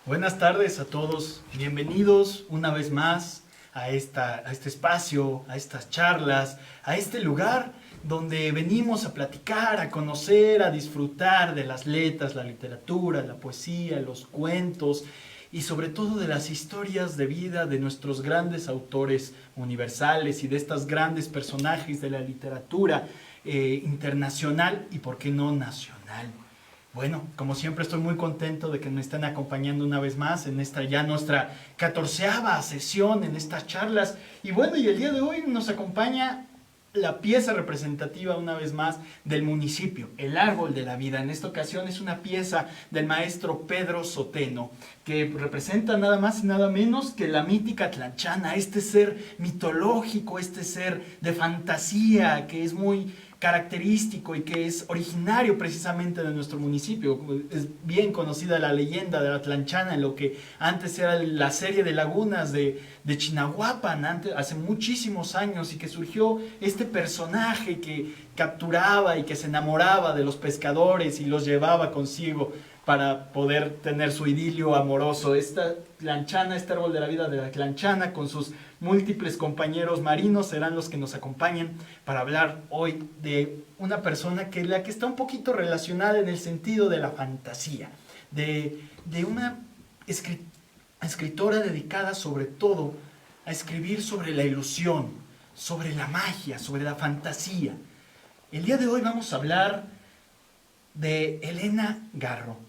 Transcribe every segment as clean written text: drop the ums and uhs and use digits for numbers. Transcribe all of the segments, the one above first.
Buenas tardes a todos, bienvenidos una vez más a este espacio, a estas charlas, a este lugar donde venimos a platicar, a conocer, a disfrutar de las letras, la literatura, la poesía, los cuentos y sobre todo de las historias de vida de nuestros grandes autores universales y de estos grandes personajes de la literatura internacional y por qué no nacional. Bueno, como siempre estoy muy contento de que me estén acompañando una vez más en esta ya nuestra 14ª sesión en estas charlas. Y bueno, y el día de hoy nos acompaña la pieza representativa una vez más del municipio, el árbol de la vida. En esta ocasión es una pieza del maestro Pedro Soteno, que representa nada más y nada menos que la mítica Tlanchana, este ser mitológico, este ser de fantasía que es muy característico y que es originario precisamente de nuestro municipio. Es bien conocida la leyenda de la Tlanchana, en lo que antes era la serie de lagunas de Chinahuapan, hace muchísimos años, y que surgió este personaje que capturaba y que se enamoraba de los pescadores y los llevaba consigo para poder tener su idilio amoroso. Esta Tlanchana, este árbol de la vida de la Tlanchana, con sus múltiples compañeros marinos, serán los que nos acompañen para hablar hoy de una persona que está un poquito relacionada en el sentido de la fantasía, de una escritora dedicada sobre todo a escribir sobre la ilusión, sobre la magia, sobre la fantasía. El día de hoy vamos a hablar de Elena Garro.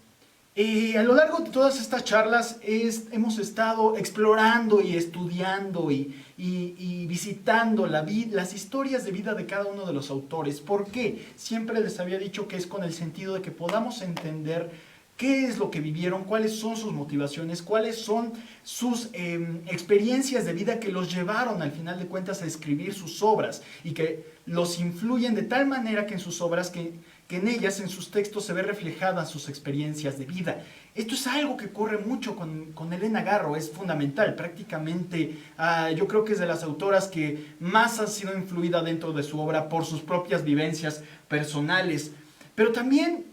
A lo largo de todas estas charlas hemos estado explorando y estudiando y visitando las historias de vida de cada uno de los autores. ¿Por qué? Siempre les había dicho que es con el sentido de que podamos entender qué es lo que vivieron, cuáles son sus motivaciones, cuáles son sus experiencias de vida que los llevaron al final de cuentas a escribir sus obras y que los influyen de tal manera que en sus obras que en ellas, en sus textos, se ve reflejadas sus experiencias de vida. Esto es algo que ocurre mucho con Elena Garro, es fundamental. Prácticamente yo creo que es de las autoras que más ha sido influida dentro de su obra por sus propias vivencias personales. Pero también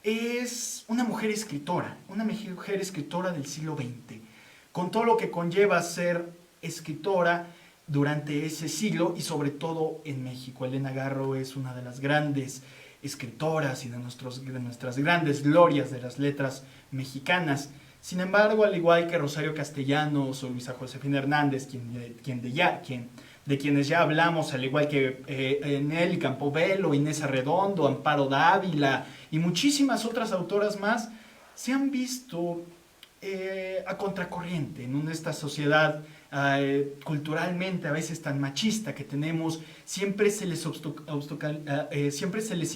es una mujer escritora del siglo XX, con todo lo que conlleva ser escritora durante ese siglo y sobre todo en México. Elena Garro es una de las grandes escritoras y de nuestras grandes glorias de las letras mexicanas. Sin embargo, al igual que Rosario Castellanos o Luisa Josefina Hernández, de quienes ya hablamos, al igual que Nelly Campobello, Inés Arredondo, Amparo Dávila y muchísimas otras autoras más, se han visto a contracorriente en esta sociedad culturalmente a veces tan machista que tenemos. Siempre se les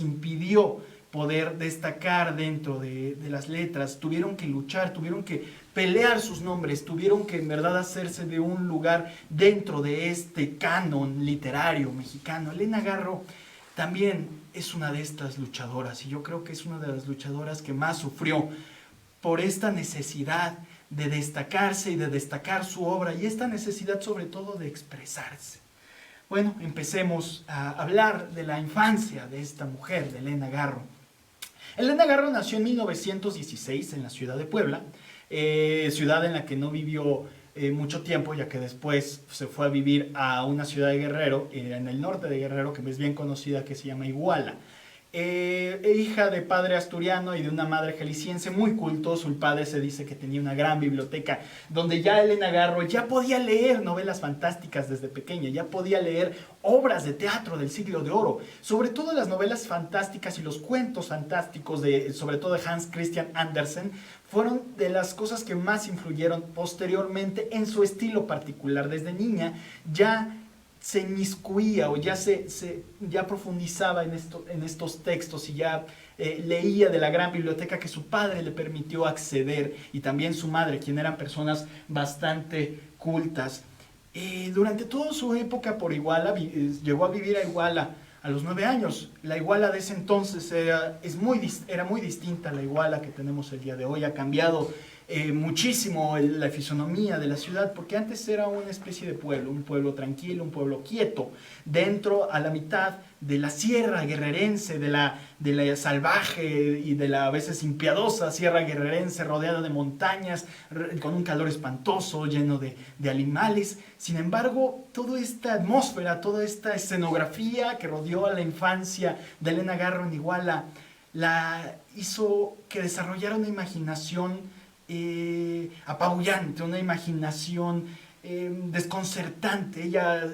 impidió poder destacar dentro de las letras. Tuvieron que luchar, tuvieron que pelear sus nombres, tuvieron que en verdad hacerse de un lugar dentro de este canon literario mexicano. Elena Garro también es una de estas luchadoras, y yo creo que es una de las luchadoras que más sufrió por esta necesidad de destacarse y de destacar su obra, y esta necesidad sobre todo de expresarse. Bueno, empecemos a hablar de la infancia de esta mujer, de Elena Garro. Elena Garro nació en 1916 en la ciudad de Puebla, ciudad en la que no vivió mucho tiempo, ya que después se fue a vivir a una ciudad de Guerrero, en el norte de Guerrero, que es bien conocida, que se llama Iguala. Hija de padre asturiano y de una madre jalisciense muy culto. Su padre se dice que tenía una gran biblioteca donde ya Elena Garro ya podía leer novelas fantásticas desde pequeña, ya podía leer obras de teatro del siglo de oro, sobre todo las novelas fantásticas y los cuentos fantásticos sobre todo de Hans Christian Andersen, fueron de las cosas que más influyeron posteriormente en su estilo particular. Desde niña ya se inmiscuía o ya profundizaba en estos textos y ya leía de la gran biblioteca que su padre le permitió acceder, y también su madre, quien eran personas bastante cultas. Durante toda su época por Iguala, llegó a vivir a Iguala a los 9 años. La Iguala de ese entonces era muy distinta a la Iguala que tenemos el día de hoy. Ha cambiado muchísimo la fisonomía de la ciudad, porque antes era una especie de pueblo, un pueblo tranquilo, un pueblo quieto, dentro a la mitad de la sierra guerrerense, de la salvaje y de la a veces impiedosa sierra guerrerense, rodeada de montañas, con un calor espantoso, lleno de animales. Sin embargo, toda esta atmósfera, toda esta escenografía que rodeó a la infancia de Elena Garro en Iguala, la hizo que desarrollara una imaginación apabullante, una imaginación desconcertante. Ella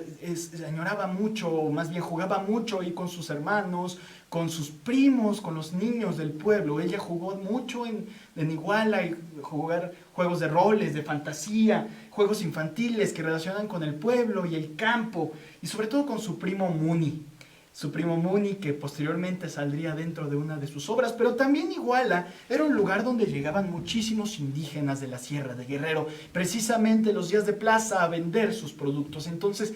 añoraba mucho, más bien jugaba mucho ahí con sus hermanos, con sus primos, con los niños del pueblo. Ella jugó mucho en Iguala, y jugar juegos de roles, de fantasía, juegos infantiles que relacionan con el pueblo y el campo, y sobre todo con su primo Muni. Su primo Muni, que posteriormente saldría dentro de una de sus obras. Pero también Iguala era un lugar donde llegaban muchísimos indígenas de la Sierra de Guerrero, precisamente los días de plaza, a vender sus productos. Entonces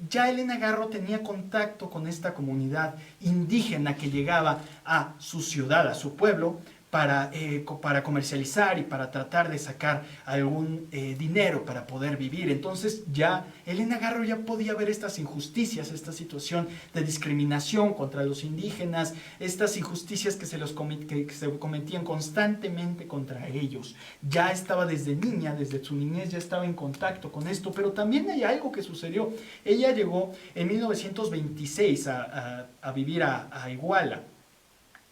ya Elena Garro tenía contacto con esta comunidad indígena que llegaba a su ciudad, a su pueblo, para comercializar y para tratar de sacar algún dinero para poder vivir. Entonces ya Elena Garro ya podía ver estas injusticias, esta situación de discriminación contra los indígenas, estas injusticias que se cometían constantemente contra ellos. Ya estaba desde niña, desde su niñez ya estaba en contacto con esto. Pero también hay algo que sucedió. Ella llegó en 1926 a vivir a Iguala.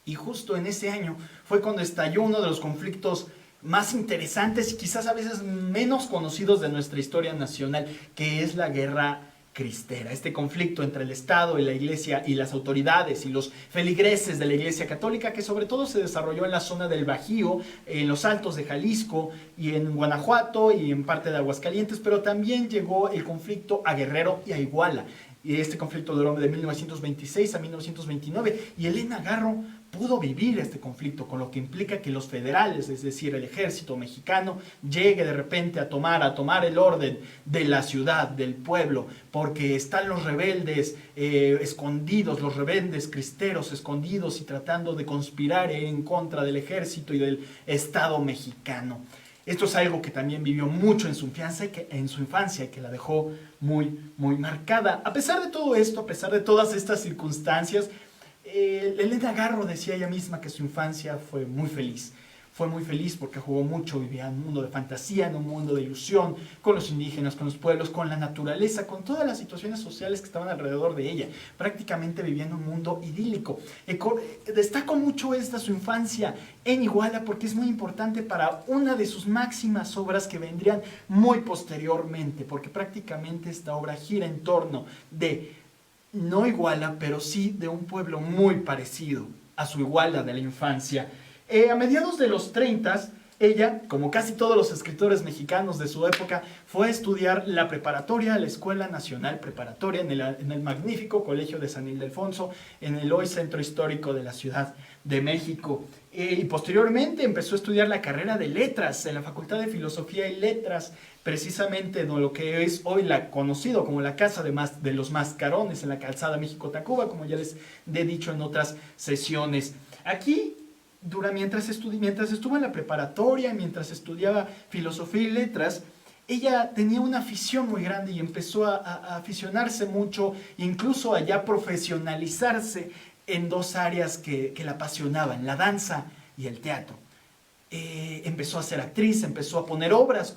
Y justo en ese año fue cuando estalló uno de los conflictos más interesantes y quizás a veces menos conocidos de nuestra historia nacional, que es la Guerra Cristera. Este conflicto entre el Estado y la Iglesia y las autoridades y los feligreses de la Iglesia Católica, que sobre todo se desarrolló en la zona del Bajío, en los Altos de Jalisco y en Guanajuato y en parte de Aguascalientes, pero también llegó el conflicto a Guerrero y a Iguala. Y este conflicto duró de 1926 a 1929 y Elena Garro pudo vivir este conflicto, con lo que implica que los federales, es decir, el ejército mexicano, llegue de repente a tomar el orden de la ciudad, del pueblo, porque están los rebeldes escondidos, los rebeldes cristeros escondidos y tratando de conspirar en contra del ejército y del Estado mexicano. Esto es algo que también vivió mucho en su infancia y que la dejó muy, muy marcada. A pesar de todo esto, a pesar de todas estas circunstancias, Elena Garro decía ella misma que su infancia fue muy feliz. Fue muy feliz porque jugó mucho, vivía en un mundo de fantasía, en un mundo de ilusión, con los indígenas, con los pueblos, con la naturaleza, con todas las situaciones sociales que estaban alrededor de ella. Prácticamente vivía en un mundo idílico. Destaco mucho su infancia en Iguala porque es muy importante para una de sus máximas obras que vendrían muy posteriormente, porque prácticamente esta obra gira en torno de, no Iguala, pero sí de un pueblo muy parecido a su Iguala de la infancia. A mediados de los 30, ella, como casi todos los escritores mexicanos de su época, fue a estudiar la preparatoria, la Escuela Nacional Preparatoria, en el magnífico Colegio de San Ildefonso, en el hoy Centro Histórico de la Ciudad de México. Y posteriormente empezó a estudiar la carrera de Letras en la Facultad de Filosofía y Letras, precisamente en lo que es hoy conocido como la Casa de los Mascarones, en la Calzada México-Tacuba, como ya les he dicho en otras sesiones. Aquí, mientras estuvo en la preparatoria, mientras estudiaba filosofía y letras, ella tenía una afición muy grande y empezó a aficionarse mucho, incluso a ya profesionalizarse en dos áreas que la apasionaban, la danza y el teatro. Empezó a ser actriz, empezó a poner obras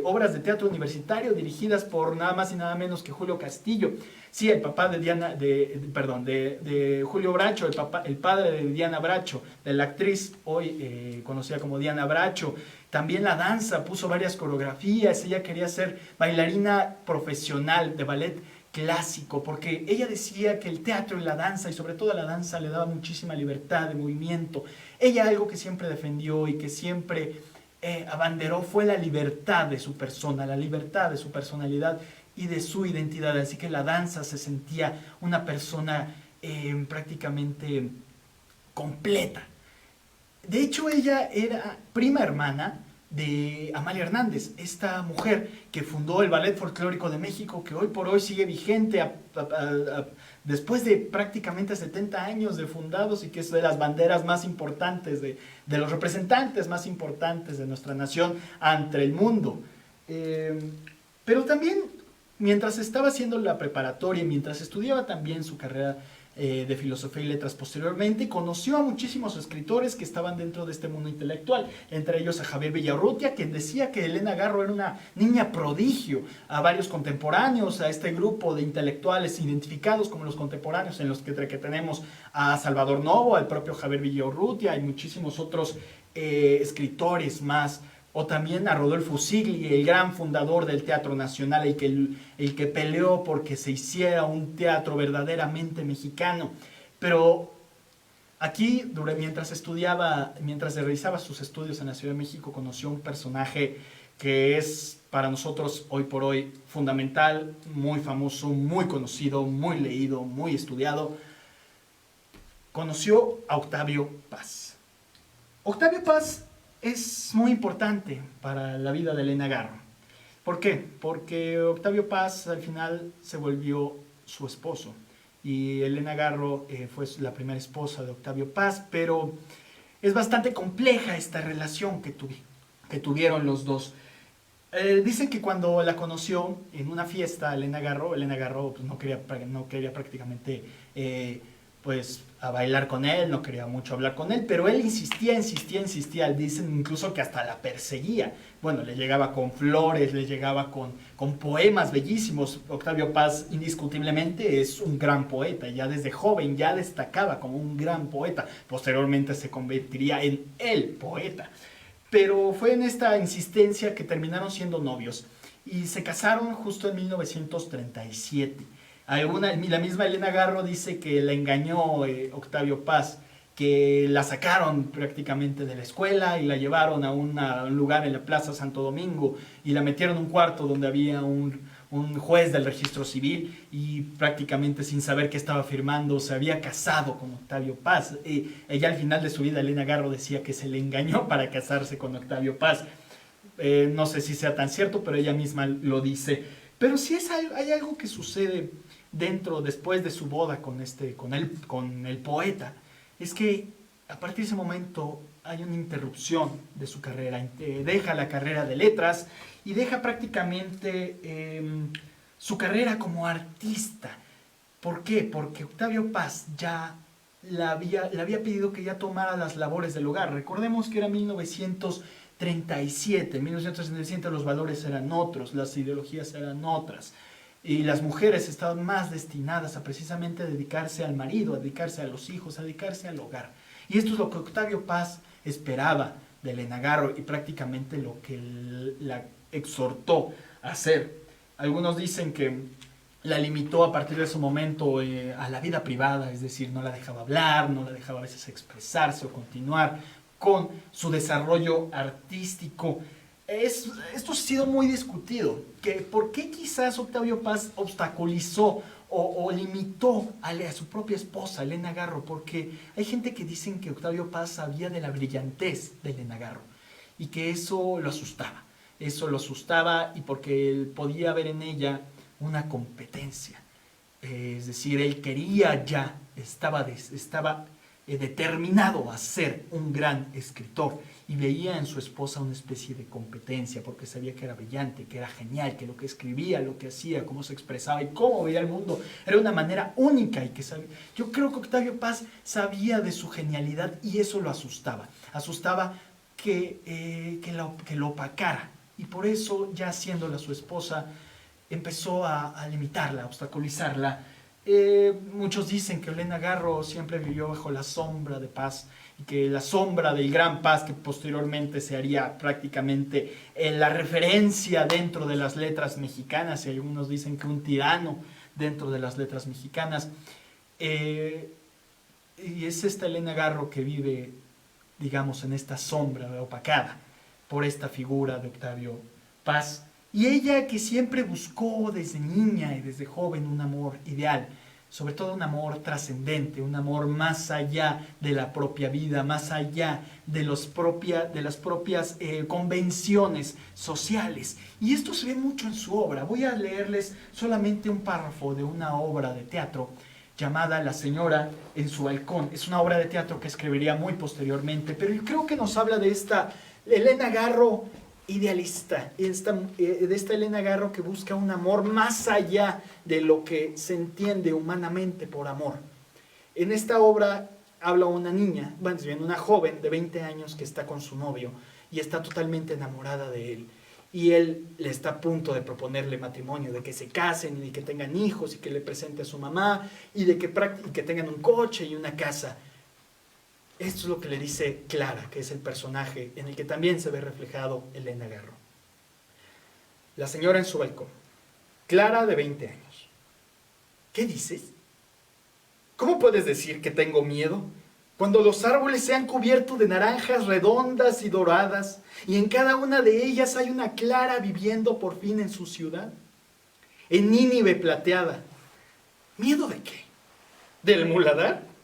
obras de teatro universitario dirigidas por nada más y nada menos que Julio Castillo. Sí, el papá de Julio Bracho, el padre de Diana Bracho, de la actriz hoy conocida como Diana Bracho. También la danza, puso varias coreografías. Ella quería ser bailarina profesional de ballet clásico, porque ella decía que el teatro y la danza, y sobre todo la danza, le daba muchísima libertad de movimiento. Ella algo que siempre defendió y que siempre abanderó fue la libertad de su persona, la libertad de su personalidad y de su identidad. Así que la danza se sentía una persona prácticamente completa. De hecho, ella era prima hermana de Amalia Hernández, esta mujer que fundó el Ballet Folclórico de México, que hoy por hoy sigue vigente después de prácticamente 70 años de fundados, y que es de las banderas más importantes, de los representantes más importantes de nuestra nación ante el mundo. Pero también, mientras estaba haciendo la preparatoria, mientras estudiaba también su carrera de filosofía y letras posteriormente, conoció a muchísimos escritores que estaban dentro de este mundo intelectual, entre ellos a Javier Villarrutia, quien decía que Elena Garro era una niña prodigio, a varios contemporáneos, a este grupo de intelectuales identificados como los contemporáneos, en los que tenemos a Salvador Novo, al propio Javier Villarrutia y muchísimos otros escritores más, o también a Rodolfo Sigli, el gran fundador del Teatro Nacional, el que peleó porque se hiciera un teatro verdaderamente mexicano. Pero aquí, mientras realizaba sus estudios en la Ciudad de México, conoció un personaje que es para nosotros hoy por hoy fundamental, muy famoso, muy conocido, muy leído, muy estudiado. Conoció a Octavio Paz. Octavio Paz es muy importante para la vida de Elena Garro. ¿Por qué? Porque Octavio Paz al final se volvió su esposo, y Elena Garro fue la primera esposa de Octavio Paz, pero es bastante compleja esta relación que tuvieron los dos. Dicen que cuando la conoció en una fiesta, Elena Garro pues, no quería prácticamente pues a bailar con él, no quería mucho hablar con él, pero él insistía, dicen incluso que hasta la perseguía. Bueno, le llegaba con flores, le llegaba con poemas bellísimos. Octavio Paz indiscutiblemente es un gran poeta, ya desde joven ya destacaba como un gran poeta, posteriormente se convertiría en el poeta. Pero fue en esta insistencia que terminaron siendo novios y se casaron justo en 1937. La misma Elena Garro dice que la engañó Octavio Paz, que la sacaron prácticamente de la escuela y la llevaron a un lugar en la Plaza Santo Domingo y la metieron en un cuarto donde había un juez del registro civil, y prácticamente sin saber qué estaba firmando se había casado con Octavio Paz. Ella al final de su vida, Elena Garro, decía que se le engañó para casarse con Octavio Paz. No sé si sea tan cierto, pero ella misma lo dice. Pero sí hay algo que sucede después de su boda con el poeta, es que a partir de ese momento hay una interrupción de su carrera. Deja la carrera de letras y deja prácticamente su carrera como artista. ¿Por qué? Porque Octavio Paz ya le había pedido que ya tomara las labores del hogar. Recordemos que era 1937. En 1937 los valores eran otros, las ideologías eran otras. Y las mujeres estaban más destinadas a precisamente dedicarse al marido, a dedicarse a los hijos, a dedicarse al hogar. Y esto es lo que Octavio Paz esperaba de Elena Garro y prácticamente lo que la exhortó a hacer. Algunos dicen que la limitó a partir de ese momento a la vida privada, es decir, no la dejaba hablar, no la dejaba a veces expresarse o continuar con su desarrollo artístico. Esto ha sido muy discutido, que por qué quizás Octavio Paz obstaculizó o limitó a su propia esposa, Elena Garro, porque hay gente que dicen que Octavio Paz sabía de la brillantez de Elena Garro y que eso lo asustaba, y porque él podía ver en ella una competencia. Es decir, él estaba determinado a ser un gran escritor, y veía en su esposa una especie de competencia, porque sabía que era brillante, que era genial, que lo que escribía, lo que hacía, cómo se expresaba y cómo veía el mundo era una manera única, y que yo creo que Octavio Paz sabía de su genialidad, y eso lo asustaba que lo opacara, y por eso, ya siéndola su esposa, empezó a limitarla, a obstaculizarla. Muchos dicen que Elena Garro siempre vivió bajo la sombra de Paz, y que la sombra del gran Paz, que posteriormente se haría prácticamente la referencia dentro de las letras mexicanas, y algunos dicen que un tirano dentro de las letras mexicanas. Y es esta Elena Garro que vive, digamos, en esta sombra opacada por esta figura de Octavio Paz. Y ella, que siempre buscó desde niña y desde joven un amor ideal, sobre todo un amor trascendente, un amor más allá de la propia vida, más allá de las propias convenciones sociales. Y esto se ve mucho en su obra. Voy a leerles solamente un párrafo de una obra de teatro llamada La señora en su balcón. Es una obra de teatro que escribiría muy posteriormente, pero yo creo que nos habla de esta Elena Garro idealista, de esta Elena Garro que busca un amor más allá de lo que se entiende humanamente por amor. En esta obra habla una niña, bueno, una joven de 20 años que está con su novio y está totalmente enamorada de él. Y él le está a punto de proponerle matrimonio, de que se casen y de que tengan hijos y que le presente a su mamá y de que tengan un coche y una casa. Esto es lo que le dice Clara, que es el personaje en el que también se ve reflejado Elena Garro. La señora en su balcón. Clara, de 20 años. ¿Qué dices? ¿Cómo puedes decir que tengo miedo cuando los árboles se han cubierto de naranjas redondas y doradas y en cada una de ellas hay una Clara viviendo por fin en su ciudad? En Nínive plateada. ¿Miedo de qué? ¿Del muladar?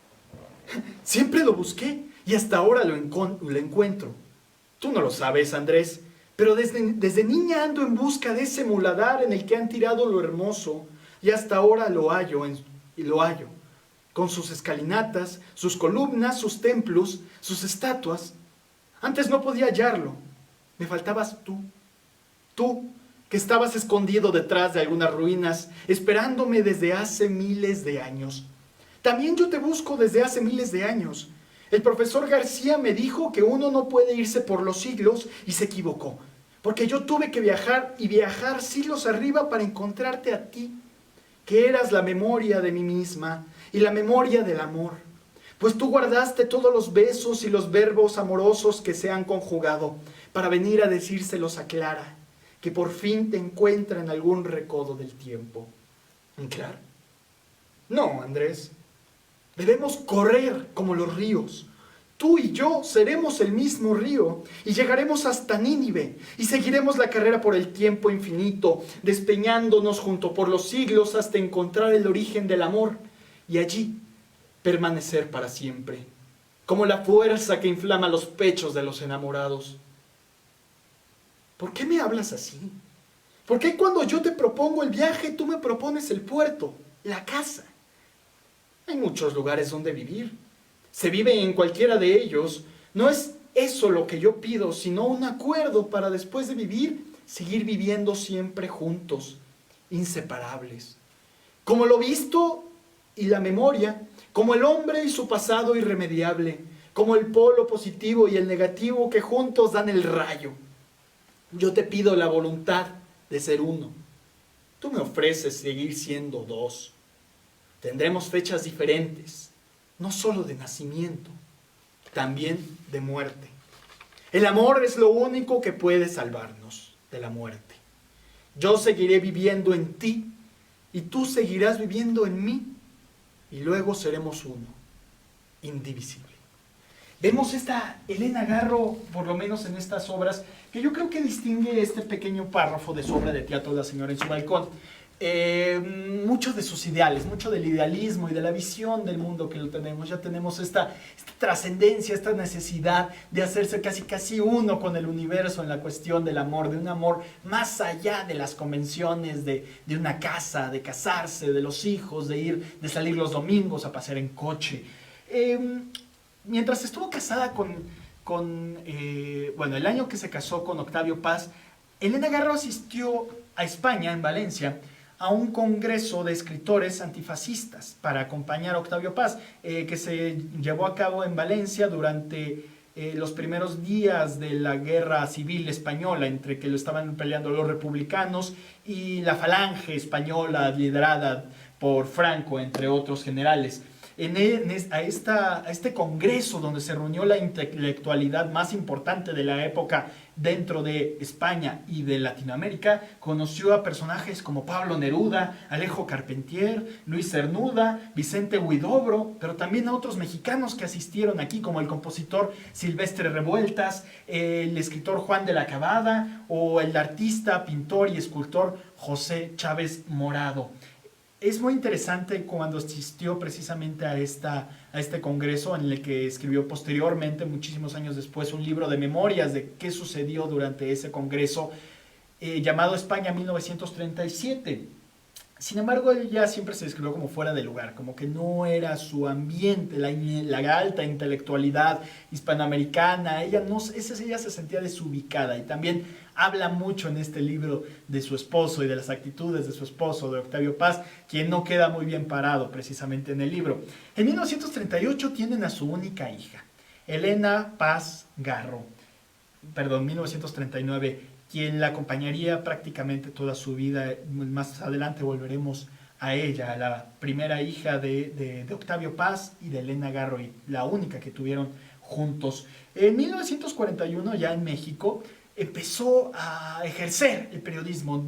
Siempre lo busqué y hasta ahora lo encuentro. Tú no lo sabes, Andrés, pero desde niña ando en busca de ese muladar en el que han tirado lo hermoso y hasta ahora lo hallo, con sus escalinatas, sus columnas, sus templos, sus estatuas. Antes no podía hallarlo. Me faltabas tú que estabas escondido detrás de algunas ruinas, esperándome desde hace miles de años. También yo te busco desde hace miles de años. El profesor García me dijo que uno no puede irse por los siglos y se equivocó, porque yo tuve que viajar y viajar siglos arriba para encontrarte a ti, que eras la memoria de mí misma y la memoria del amor. Pues tú guardaste todos los besos y los verbos amorosos que se han conjugado para venir a decírselos a Clara, que por fin te encuentra en algún recodo del tiempo. ¿En Clara? No, Andrés. Debemos correr como los ríos. Tú y yo seremos el mismo río y llegaremos hasta Nínive y seguiremos la carrera por el tiempo infinito, despeñándonos junto por los siglos hasta encontrar el origen del amor y allí permanecer para siempre, como la fuerza que inflama los pechos de los enamorados. ¿Por qué me hablas así? ¿Por qué cuando yo te propongo el viaje tú me propones el puerto, la casa? Hay muchos lugares donde vivir. Se vive en cualquiera de ellos. No es eso lo que yo pido, sino un acuerdo para después de vivir, seguir viviendo siempre juntos, inseparables. Como lo visto y la memoria, como el hombre y su pasado irremediable, como el polo positivo y el negativo que juntos dan el rayo. Yo te pido la voluntad de ser uno. Tú me ofreces seguir siendo dos. Tendremos fechas diferentes, no solo de nacimiento, también de muerte. El amor es lo único que puede salvarnos de la muerte. Yo seguiré viviendo en ti y tú seguirás viviendo en mí y luego seremos uno, indivisible. Vemos esta Elena Garro, por lo menos en estas obras, que yo creo que distingue este pequeño párrafo de su obra de teatro La señora en su balcón. Muchos de sus ideales, mucho del idealismo y de la visión del mundo que lo tenemos. Ya tenemos esta trascendencia, esta necesidad de hacerse casi uno con el universo en la cuestión del amor, de un amor más allá de las convenciones de una casa, de casarse, de los hijos, de salir los domingos a pasear en coche. Mientras estuvo casada bueno, el año que se casó con Octavio Paz, Elena Garro asistió a España, en Valencia, a un congreso de escritores antifascistas para acompañar a Octavio Paz, que se llevó a cabo en Valencia durante los primeros días de la guerra civil española, entre que lo estaban peleando los republicanos y la falange española liderada por Franco, entre otros generales. A este congreso donde se reunió la intelectualidad más importante de la época dentro de España y de Latinoamérica, conoció a personajes como Pablo Neruda, Alejo Carpentier, Luis Cernuda, Vicente Huidobro, pero también a otros mexicanos que asistieron aquí, como el compositor Silvestre Revueltas, el escritor Juan de la Cabada o el artista, pintor y escultor José Chávez Morado. es muy interesante cuando asistió precisamente a este congreso en el que escribió posteriormente, muchísimos años después, un libro de memorias de qué sucedió durante ese congreso llamado España 1937. Sin embargo, él ya siempre se describió como fuera de lugar, como que no era su ambiente, la alta intelectualidad hispanoamericana, ella se sentía desubicada, y también habla mucho en este libro de su esposo y de las actitudes de su esposo, de Octavio Paz, quien no queda muy bien parado precisamente en el libro. En 1938 tienen a su única hija, Elena Paz Garro, 1939, quien la acompañaría prácticamente toda su vida. Más adelante volveremos a ella, a la primera hija de Octavio Paz y de Elena Garro, y la única que tuvieron juntos. En 1941, ya en México, empezó a ejercer el periodismo.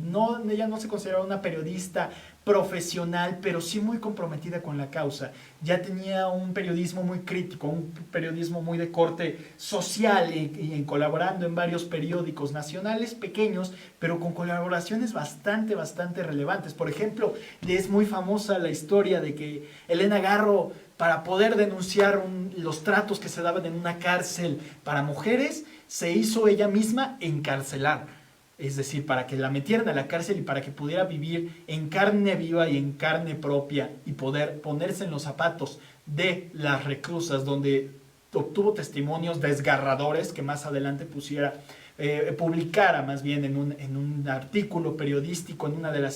Ella no se consideraba una periodista profesional, pero sí muy comprometida con la causa. Ya tenía un periodismo muy crítico, un periodismo muy de corte social, y colaborando en varios periódicos nacionales pequeños, pero con colaboraciones bastante relevantes. Por ejemplo, es muy famosa la historia de que Elena Garro, para poder denunciar los tratos que se daban en una cárcel para mujeres, se hizo ella misma encarcelar. Es decir, para que la metieran a la cárcel y para que pudiera vivir en carne viva y en carne propia y poder ponerse en los zapatos de las reclusas, donde obtuvo testimonios desgarradores que más adelante publicara más bien en un artículo periodístico en una de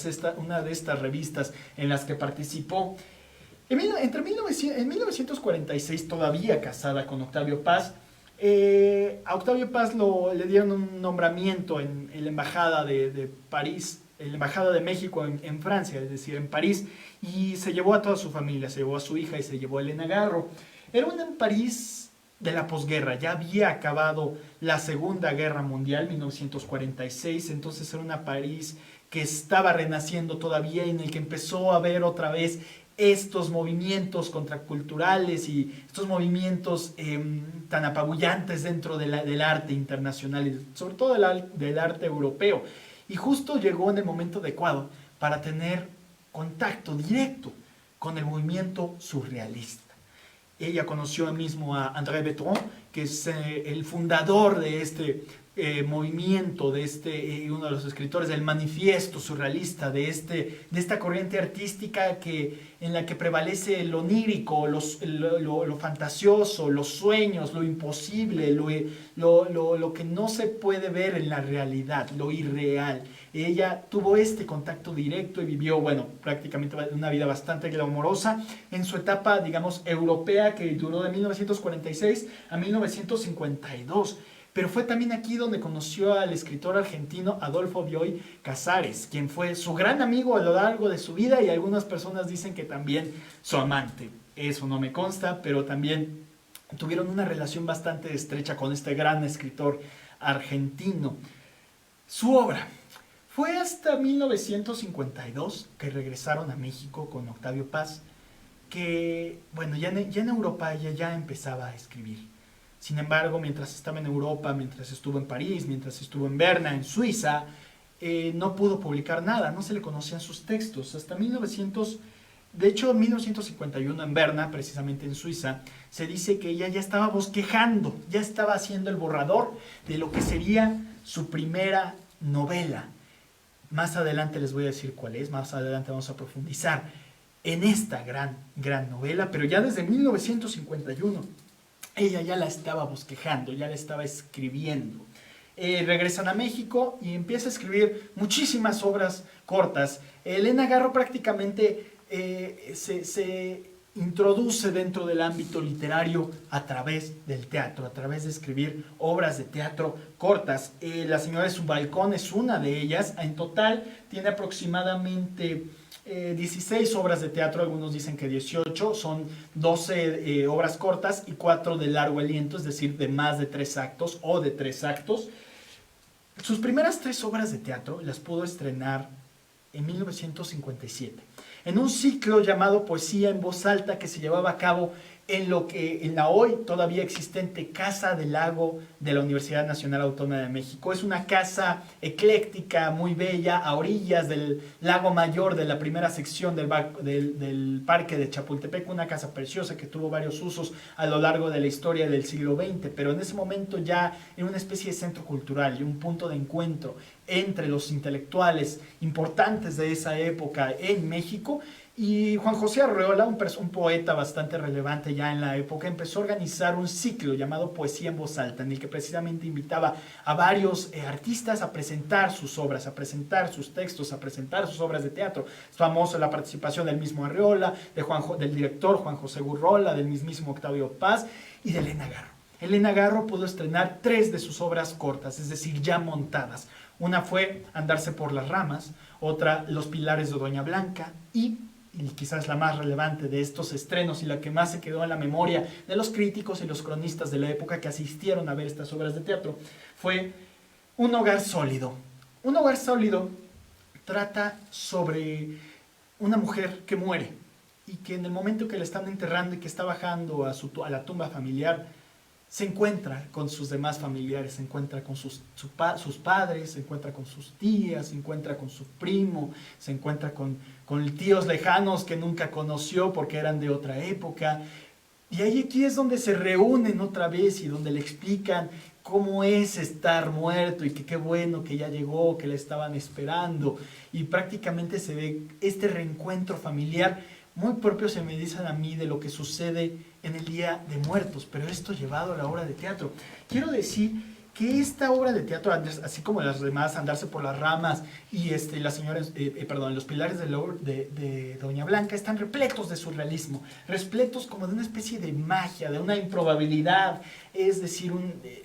estas revistas en las que participó. En 1946, todavía casada con Octavio Paz, a Octavio Paz le dieron un nombramiento en la embajada de París, en la embajada de México en Francia, es decir, en París, y se llevó a toda su familia, se llevó a su hija y se llevó a Elena Garro. Era un París de la posguerra, ya había acabado la Segunda Guerra Mundial, 1946, entonces era una París que estaba renaciendo todavía, y en el que empezó a ver otra vez estos movimientos contraculturales y estos movimientos tan apabullantes dentro del arte internacional, y sobre todo del arte europeo. Y justo llegó en el momento adecuado para tener contacto directo con el movimiento surrealista. Ella conoció mismo a André Breton, que es el fundador de este movimiento, uno de los escritores del manifiesto surrealista, de esta corriente artística en la que prevalece lo onírico, lo fantasioso, los sueños, lo imposible, lo que no se puede ver en la realidad, lo irreal. Ella tuvo este contacto directo y vivió, prácticamente una vida bastante glamorosa en su etapa, digamos, europea, que duró de 1946 a 1952. Pero fue también aquí donde conoció al escritor argentino Adolfo Bioy Casares, quien fue su gran amigo a lo largo de su vida, y algunas personas dicen que también su amante. Eso no me consta, pero también tuvieron una relación bastante estrecha con este gran escritor argentino. Su obra. Fue hasta 1952 que regresaron a México con Octavio Paz, que, ya en Europa ella ya empezaba a escribir. Sin embargo, mientras estaba en Europa, mientras estuvo en París, mientras estuvo en Berna, en Suiza, no pudo publicar nada, no se le conocían sus textos. Hasta 1951 en Berna, precisamente en Suiza, se dice que ella ya estaba bosquejando, ya estaba haciendo el borrador de lo que sería su primera novela. Más adelante les voy a decir cuál es, más adelante vamos a profundizar en esta gran novela, pero ya desde 1951 ella ya la estaba bosquejando, ya la estaba escribiendo. Regresan a México y empieza a escribir muchísimas obras cortas. Elena Garro prácticamente se introduce dentro del ámbito literario a través del teatro, a través de escribir obras de teatro cortas. La señora de su balcón es una de ellas. En total tiene aproximadamente 16 obras de teatro, algunos dicen que 18, son 12 obras cortas y 4 de largo aliento, es decir, de más de 3 actos o de 3 actos. Sus primeras 3 obras de teatro las pudo estrenar en 1957, en un ciclo llamado Poesía en Voz Alta, que se llevaba a cabo en la hoy todavía existente Casa del Lago de la Universidad Nacional Autónoma de México. Es una casa ecléctica, muy bella, a orillas del Lago Mayor de la primera sección del Parque de Chapultepec, una casa preciosa que tuvo varios usos a lo largo de la historia del siglo XX, pero en ese momento ya era una especie de centro cultural y un punto de encuentro entre los intelectuales importantes de esa época en México. Y Juan José Arreola, un poeta bastante relevante ya en la época, empezó a organizar un ciclo llamado Poesía en Voz Alta, en el que precisamente invitaba a varios artistas a presentar sus obras, a presentar sus textos, a presentar sus obras de teatro. Es famoso la participación del mismo Arreola, del director Juan José Gurrola, del mismísimo Octavio Paz y de Elena Garro. Elena Garro pudo estrenar 3 de sus obras cortas, es decir, ya montadas. Una fue Andarse por las ramas, otra Los pilares de Doña Blanca y quizás la más relevante de estos estrenos y la que más se quedó en la memoria de los críticos y los cronistas de la época que asistieron a ver estas obras de teatro, fue Un hogar sólido. Un hogar sólido trata sobre una mujer que muere y que en el momento que la están enterrando y que está bajando a la tumba familiar, se encuentra con sus demás familiares, se encuentra con sus padres, se encuentra con sus tías, se encuentra con su primo, se encuentra con tíos lejanos que nunca conoció porque eran de otra época. Y ahí aquí es donde se reúnen otra vez y donde le explican cómo es estar muerto y que qué bueno que ya llegó, que le estaban esperando. Y prácticamente se ve este reencuentro familiar muy propio, se me dicen a mí, de lo que sucede en el Día de Muertos, pero esto llevado a la obra de teatro. Quiero decir que esta obra de teatro, así como las demás, Andarse por las ramas y Los pilares de Doña Blanca, están repletos de surrealismo, repletos como de una especie de magia, de una improbabilidad, es decir,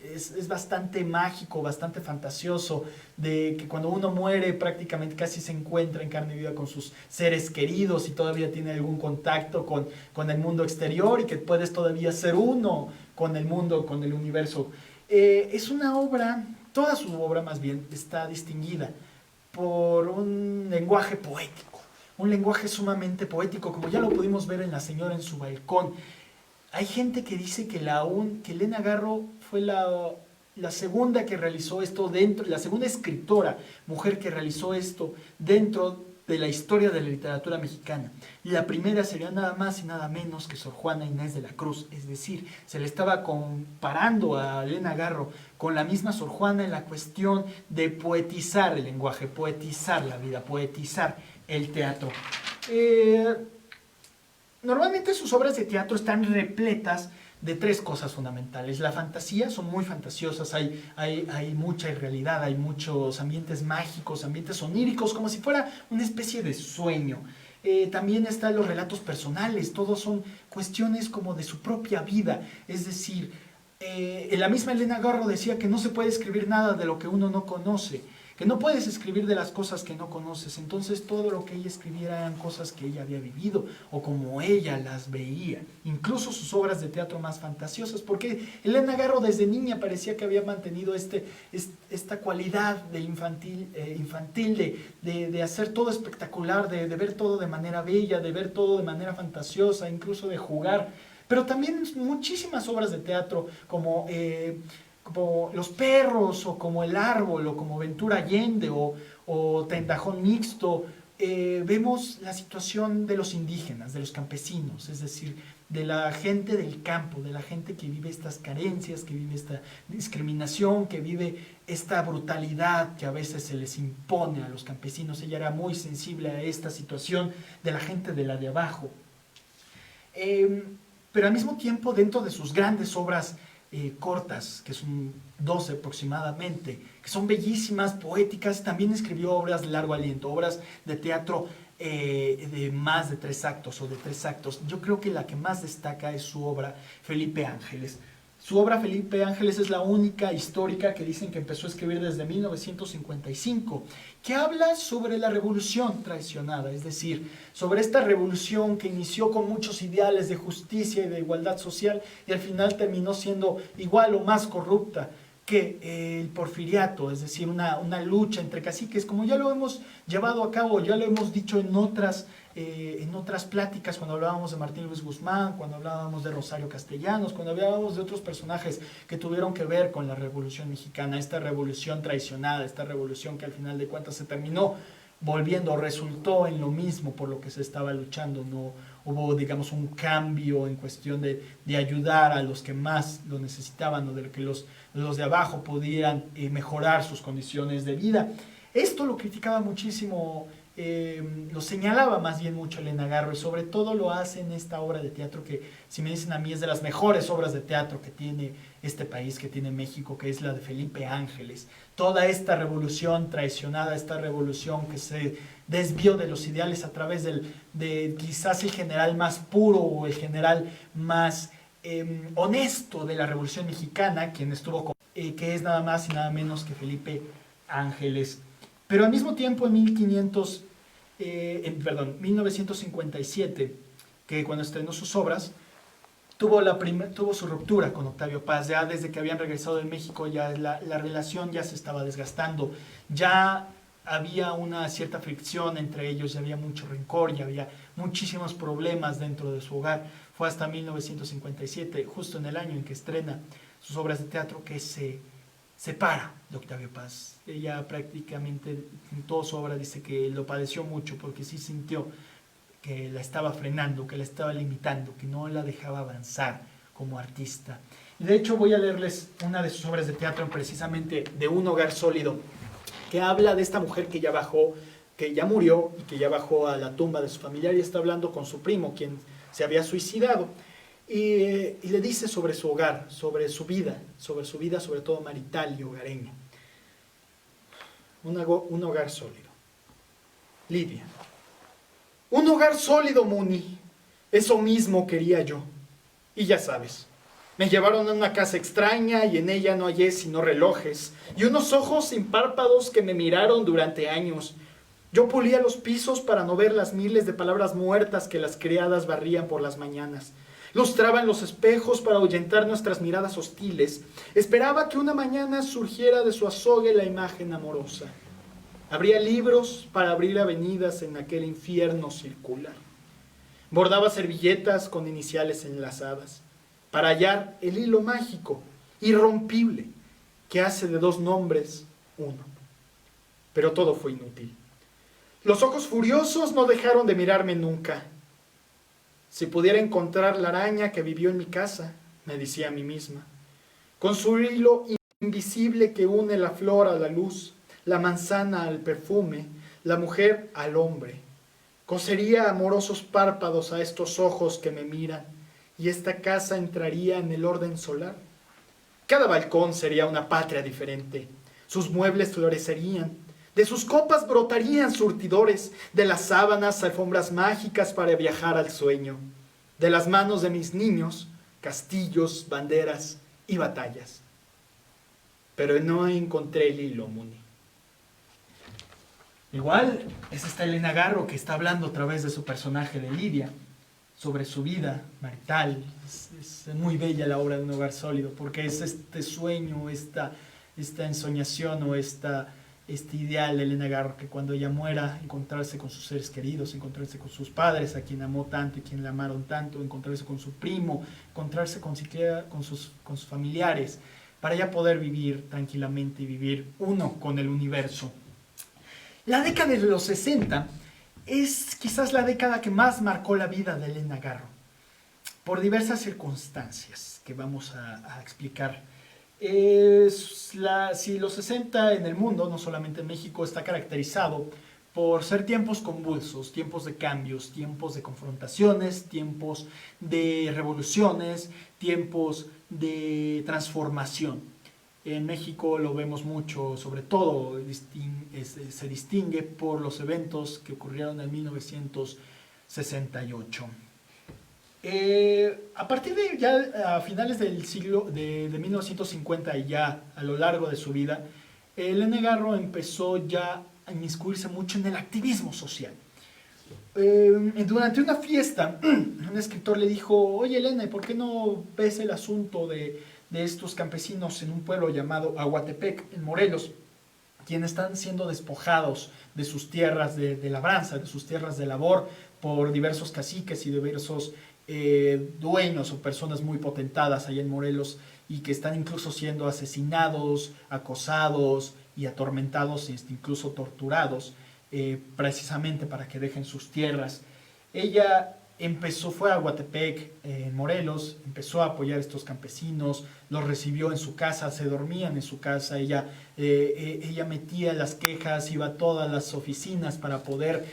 es bastante mágico, bastante fantasioso, de que cuando uno muere prácticamente casi se encuentra en carne viva con sus seres queridos y todavía tiene algún contacto con el mundo exterior y que puedes todavía ser uno con el mundo, con el universo. Es una obra, toda su obra más bien, está distinguida por un lenguaje poético, un lenguaje sumamente poético, como ya lo pudimos ver en La señora en su balcón. Hay gente que dice que Elena Garro fue la segunda que realizó esto la segunda escritora, mujer que realizó esto dentro de la historia de la literatura mexicana. La primera sería nada más y nada menos que Sor Juana Inés de la Cruz, es decir, se le estaba comparando a Elena Garro con la misma Sor Juana en la cuestión de poetizar el lenguaje, poetizar la vida, poetizar el teatro. Normalmente sus obras de teatro están repletas de 3 cosas fundamentales. La fantasía, son muy fantasiosas, hay mucha irrealidad, hay muchos ambientes mágicos, ambientes oníricos, como si fuera una especie de sueño. También están los relatos personales, todos son cuestiones como de su propia vida, es decir, la misma Elena Garro decía que no se puede escribir nada de lo que uno no conoce, que no puedes escribir de las cosas que no conoces. Entonces todo lo que ella escribiera eran cosas que ella había vivido o como ella las veía, incluso sus obras de teatro más fantasiosas, porque Elena Garro desde niña parecía que había mantenido esta cualidad de infantil de hacer todo espectacular, de ver todo de manera bella, de ver todo de manera fantasiosa, incluso de jugar. Pero también muchísimas obras de teatro como Los perros, o como El árbol, o como Ventura Allende, o Tendajón Mixto, vemos la situación de los indígenas, de los campesinos, es decir, de la gente del campo, de la gente que vive estas carencias, que vive esta discriminación, que vive esta brutalidad que a veces se les impone a los campesinos. Ella era muy sensible a esta situación de la gente de la de abajo. Pero al mismo tiempo, dentro de sus grandes obras cortas, que son 12 aproximadamente, que son bellísimas, poéticas, también escribió obras de largo aliento, obras de teatro de más de 3 actos o de 3 actos. Yo creo que la que más destaca es su obra Felipe Ángeles. Su obra Felipe Ángeles es la única histórica que dicen que empezó a escribir desde 1955, que habla sobre la revolución traicionada, es decir, sobre esta revolución que inició con muchos ideales de justicia y de igualdad social y al final terminó siendo igual o más corrupta que el porfiriato, es decir, una lucha entre caciques, como ya lo hemos llevado a cabo, ya lo hemos dicho en otras en otras pláticas, cuando hablábamos de Martín Luis Guzmán, cuando hablábamos de Rosario Castellanos, cuando hablábamos de otros personajes que tuvieron que ver con la Revolución Mexicana, esta revolución traicionada, esta revolución que al final de cuentas se terminó volviendo, resultó en lo mismo por lo que se estaba luchando. No hubo, digamos, un cambio en cuestión de ayudar a los que más lo necesitaban, o de que los de abajo pudieran mejorar sus condiciones de vida. Esto lo criticaba muchísimo, lo señalaba más bien mucho Elena Garro, y sobre todo lo hace en esta obra de teatro que, si me dicen a mí, es de las mejores obras de teatro que tiene este país, que tiene México, que es la de Felipe Ángeles. Toda esta revolución traicionada, esta revolución que se desvió de los ideales a través de quizás el general más puro, o el general más honesto de la Revolución Mexicana, quien estuvo con, que es nada más y nada menos que Felipe Ángeles. Pero al mismo tiempo, en 1957, que cuando estrenó sus obras, tuvo su ruptura con Octavio Paz. Ya desde que habían regresado de México, ya la relación ya se estaba desgastando, ya había una cierta fricción entre ellos, ya había mucho rencor, ya había muchísimos problemas dentro de su hogar. Fue hasta 1957, justo en el año en que estrena sus obras de teatro, que se separa de Octavio Paz. Ella prácticamente en toda su obra dice que lo padeció mucho, porque sí sintió que la estaba frenando, que la estaba limitando, que no la dejaba avanzar como artista. Y de hecho voy a leerles una de sus obras de teatro, precisamente de Un hogar sólido, que habla de esta mujer que ya bajó, que ya murió y que ya bajó a la tumba de su familiar y está hablando con su primo, quien se había suicidado. Y le dice sobre su hogar, sobre su vida, sobre todo marital y hogareña. Un hogar sólido. Lidia. Un hogar sólido, Muni. Eso mismo quería yo. Y ya sabes, me llevaron a una casa extraña y en ella no hallé sino relojes y unos ojos sin párpados que me miraron durante años. Yo pulía los pisos para no ver las miles de palabras muertas que las criadas barrían por las mañanas. Lustraba en los espejos para ahuyentar nuestras miradas hostiles. Esperaba que una mañana surgiera de su azogue la imagen amorosa. Abría libros para abrir avenidas en aquel infierno circular. Bordaba servilletas con iniciales enlazadas para hallar el hilo mágico, irrompible, que hace de dos nombres uno. Pero todo fue inútil. Los ojos furiosos no dejaron de mirarme nunca. Si pudiera encontrar la araña que vivió en mi casa, me decía a mí misma, con su hilo invisible que une la flor a la luz, la manzana al perfume, la mujer al hombre, cosería amorosos párpados a estos ojos que me miran, y esta casa entraría en el orden solar. Cada balcón sería una patria diferente, sus muebles florecerían, de sus copas brotarían surtidores, de las sábanas alfombras mágicas para viajar al sueño, de las manos de mis niños, castillos, banderas y batallas. Pero no encontré el hilo, Muni. Igual es esta Elena Garro que está hablando a través de su personaje de Lidia, sobre su vida marital. Es muy bella la obra de Un hogar sólido, porque es este sueño, esta ensoñación o este ideal de Elena Garro, que cuando ella muera, encontrarse con sus seres queridos, encontrarse con sus padres, a quien amó tanto y quien la amaron tanto, encontrarse con su primo, encontrarse con sus familiares, para ella poder vivir tranquilamente y vivir uno con el universo. La década de los 60 es quizás la década que más marcó la vida de Elena Garro, por diversas circunstancias que vamos a explicar. Si los 60 en el mundo, no solamente en México, está caracterizado por ser tiempos convulsos, tiempos de cambios, tiempos de confrontaciones, tiempos de revoluciones, tiempos de transformación. En México lo vemos mucho, sobre todo se distingue por los eventos que ocurrieron en 1968. A partir de ya a finales del siglo de 1950 y ya a lo largo de su vida, Elena Garro empezó ya a inmiscuirse mucho en el activismo social. Durante una fiesta, un escritor le dijo: oye Elena, ¿por qué no ves el asunto de estos campesinos en un pueblo llamado Aguatepec, en Morelos, quienes están siendo despojados de sus tierras de labranza, de sus tierras de labor, por diversos caciques y diversos dueños o personas muy potentadas allá en Morelos y que están incluso siendo asesinados, acosados y atormentados, incluso torturados, precisamente para que dejen sus tierras. Ella fue a Guatepec, en Morelos, empezó a apoyar a estos campesinos, los recibió en su casa, se dormían en su casa, ella metía las quejas, iba a todas las oficinas para poder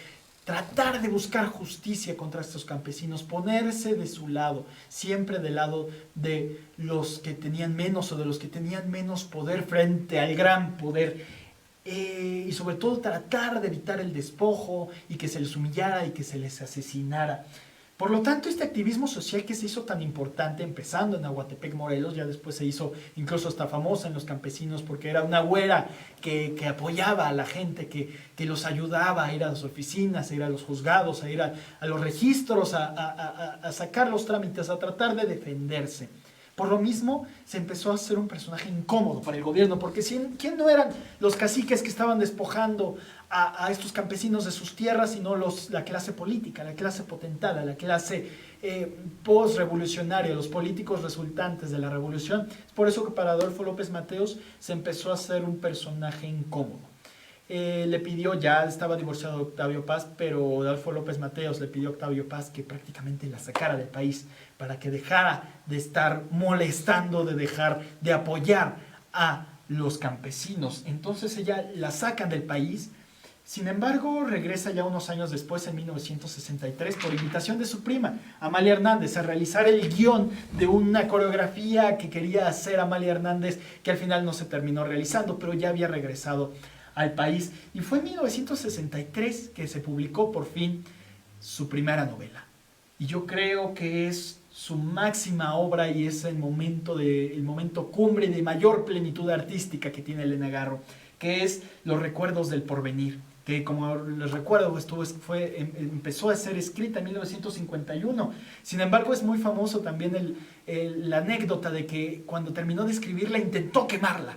tratar de buscar justicia contra estos campesinos, ponerse de su lado, siempre del lado de los que tenían menos o de los que tenían menos poder frente al gran poder. Y sobre todo tratar de evitar el despojo y que se les humillara y que se les asesinara. Por lo tanto, este activismo social que se hizo tan importante, empezando en Aguatepec, Morelos, ya después se hizo incluso hasta famosa en los campesinos porque era una güera que apoyaba a la gente, que los ayudaba a ir a las oficinas, a ir a los juzgados, a ir a los registros, a sacar los trámites, a tratar de defenderse. Por lo mismo, se empezó a hacer un personaje incómodo para el gobierno, porque ¿quién no eran los caciques que estaban despojando a estos campesinos de sus tierras, sino la clase política, la clase potentada, la clase post-revolucionaria, los políticos resultantes de la revolución? Es por eso que para Adolfo López Mateos se empezó a hacer un personaje incómodo. Le pidió, ya estaba divorciado de Octavio Paz, pero Adolfo López Mateos le pidió a Octavio Paz que prácticamente la sacara del país para que dejara de estar molestando, de dejar de apoyar a los campesinos. Entonces ella la sacan del país. Sin embargo, regresa ya unos años después, en 1963, por invitación de su prima, Amalia Hernández, a realizar el guión de una coreografía que quería hacer Amalia Hernández, que al final no se terminó realizando, pero ya había regresado al país. Y fue en 1963 que se publicó por fin su primera novela. Y yo creo que es su máxima obra y es el momento cumbre de mayor plenitud artística que tiene Elena Garro, que es Los recuerdos del porvenir, que como les recuerdo empezó a ser escrita en 1951. Sin embargo, es muy famoso también la anécdota de que cuando terminó de escribirla intentó quemarla,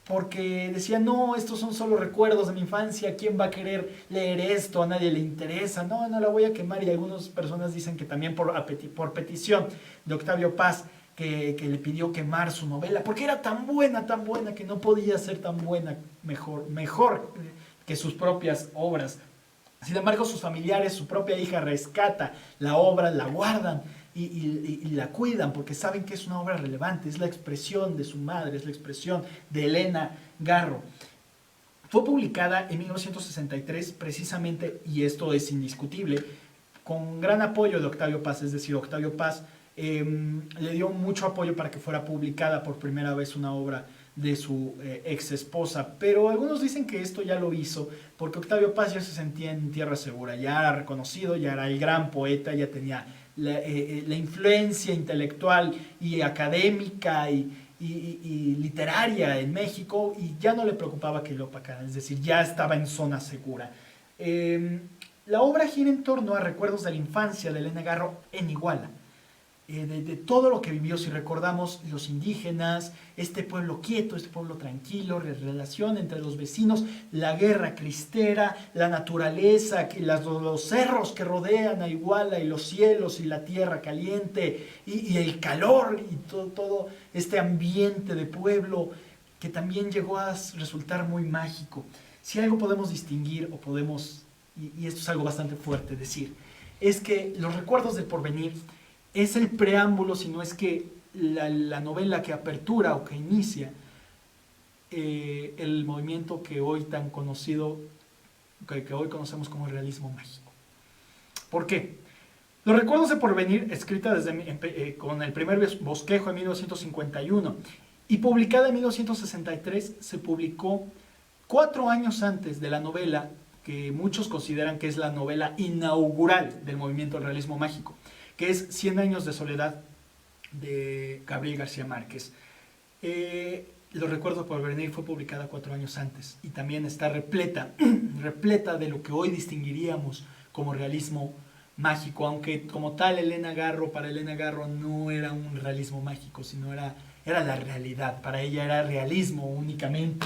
porque decía, no, estos son solo recuerdos de mi infancia, ¿quién va a querer leer esto? A nadie le interesa, no la voy a quemar. Y algunas personas dicen que también por petición de Octavio Paz, que le pidió quemar su novela, porque era tan buena, que no podía ser tan buena, mejor que sus propias obras. Sin embargo, sus familiares, su propia hija rescata la obra, la guardan y la cuidan porque saben que es una obra relevante, es la expresión de su madre, es la expresión de Elena Garro. Fue publicada en 1963 precisamente, y esto es indiscutible, con gran apoyo de Octavio Paz, es decir, Octavio Paz le dio mucho apoyo para que fuera publicada por primera vez una obra de su ex esposa, pero algunos dicen que esto ya lo hizo porque Octavio Paz ya se sentía en tierra segura, ya era reconocido, ya era el gran poeta, ya tenía la influencia intelectual y académica y literaria en México, y ya no le preocupaba que lo opacaran, es decir, ya estaba en zona segura. La obra gira en torno a recuerdos de la infancia de Elena Garro en Iguala, de todo lo que vivió. Si recordamos, los indígenas, este pueblo quieto, este pueblo tranquilo, la relación entre los vecinos, la guerra cristera, la naturaleza, los cerros que rodean a Iguala, y los cielos y la tierra caliente y el calor y todo este ambiente de pueblo que también llegó a resultar muy mágico. Si algo podemos distinguir y esto es algo bastante fuerte decir, es que Los recuerdos del porvenir es el preámbulo, si no es que la novela que apertura o que inicia el movimiento que hoy tan conocido, que hoy conocemos como el realismo mágico. ¿Por qué? Los recuerdos del porvenir, escrita con el primer bosquejo en 1951 y publicada en 1963, se publicó 4 años antes de la novela que muchos consideran que es la novela inaugural del movimiento del realismo mágico, que es 100 años de soledad de Gabriel García Márquez. Los recuerdos por venir fue publicada 4 años antes y también está repleta de lo que hoy distinguiríamos como realismo mágico, aunque como tal para Elena Garro no era un realismo mágico, sino era la realidad. Para ella era realismo únicamente.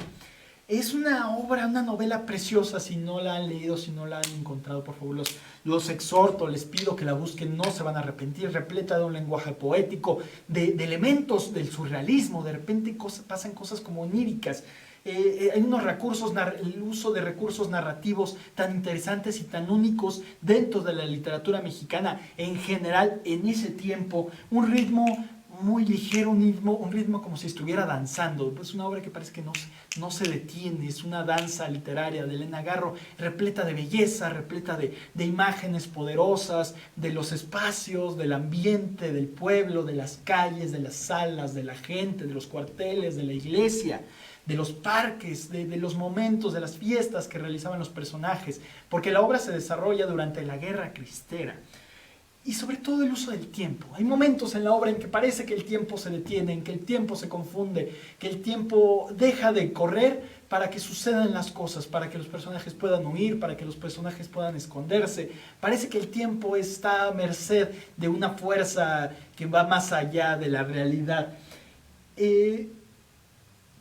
Es una obra, una novela preciosa. Si no la han leído, si no la han encontrado, por favor, los exhorto, les pido que la busquen, no se van a arrepentir. Repleta de un lenguaje poético, de elementos del surrealismo. De repente pasan cosas como oníricas. Hay unos recursos, el uso de recursos narrativos tan interesantes y tan únicos dentro de la literatura mexicana en general en ese tiempo. Un ritmo muy ligero, un ritmo como si estuviera danzando. Es una obra que parece que no se detiene. Es una danza literaria de Elena Garro, repleta de belleza, repleta de imágenes poderosas, de los espacios, del ambiente, del pueblo, de las calles, de las salas, de la gente, de los cuarteles, de la iglesia, de los parques, de los momentos, de las fiestas que realizaban los personajes, porque la obra se desarrolla durante la Guerra Cristera. Y sobre todo el uso del tiempo. Hay momentos en la obra en que parece que el tiempo se detiene, en que el tiempo se confunde, que el tiempo deja de correr para que sucedan las cosas, para que los personajes puedan huir, para que los personajes puedan esconderse. Parece que el tiempo está a merced de una fuerza que va más allá de la realidad.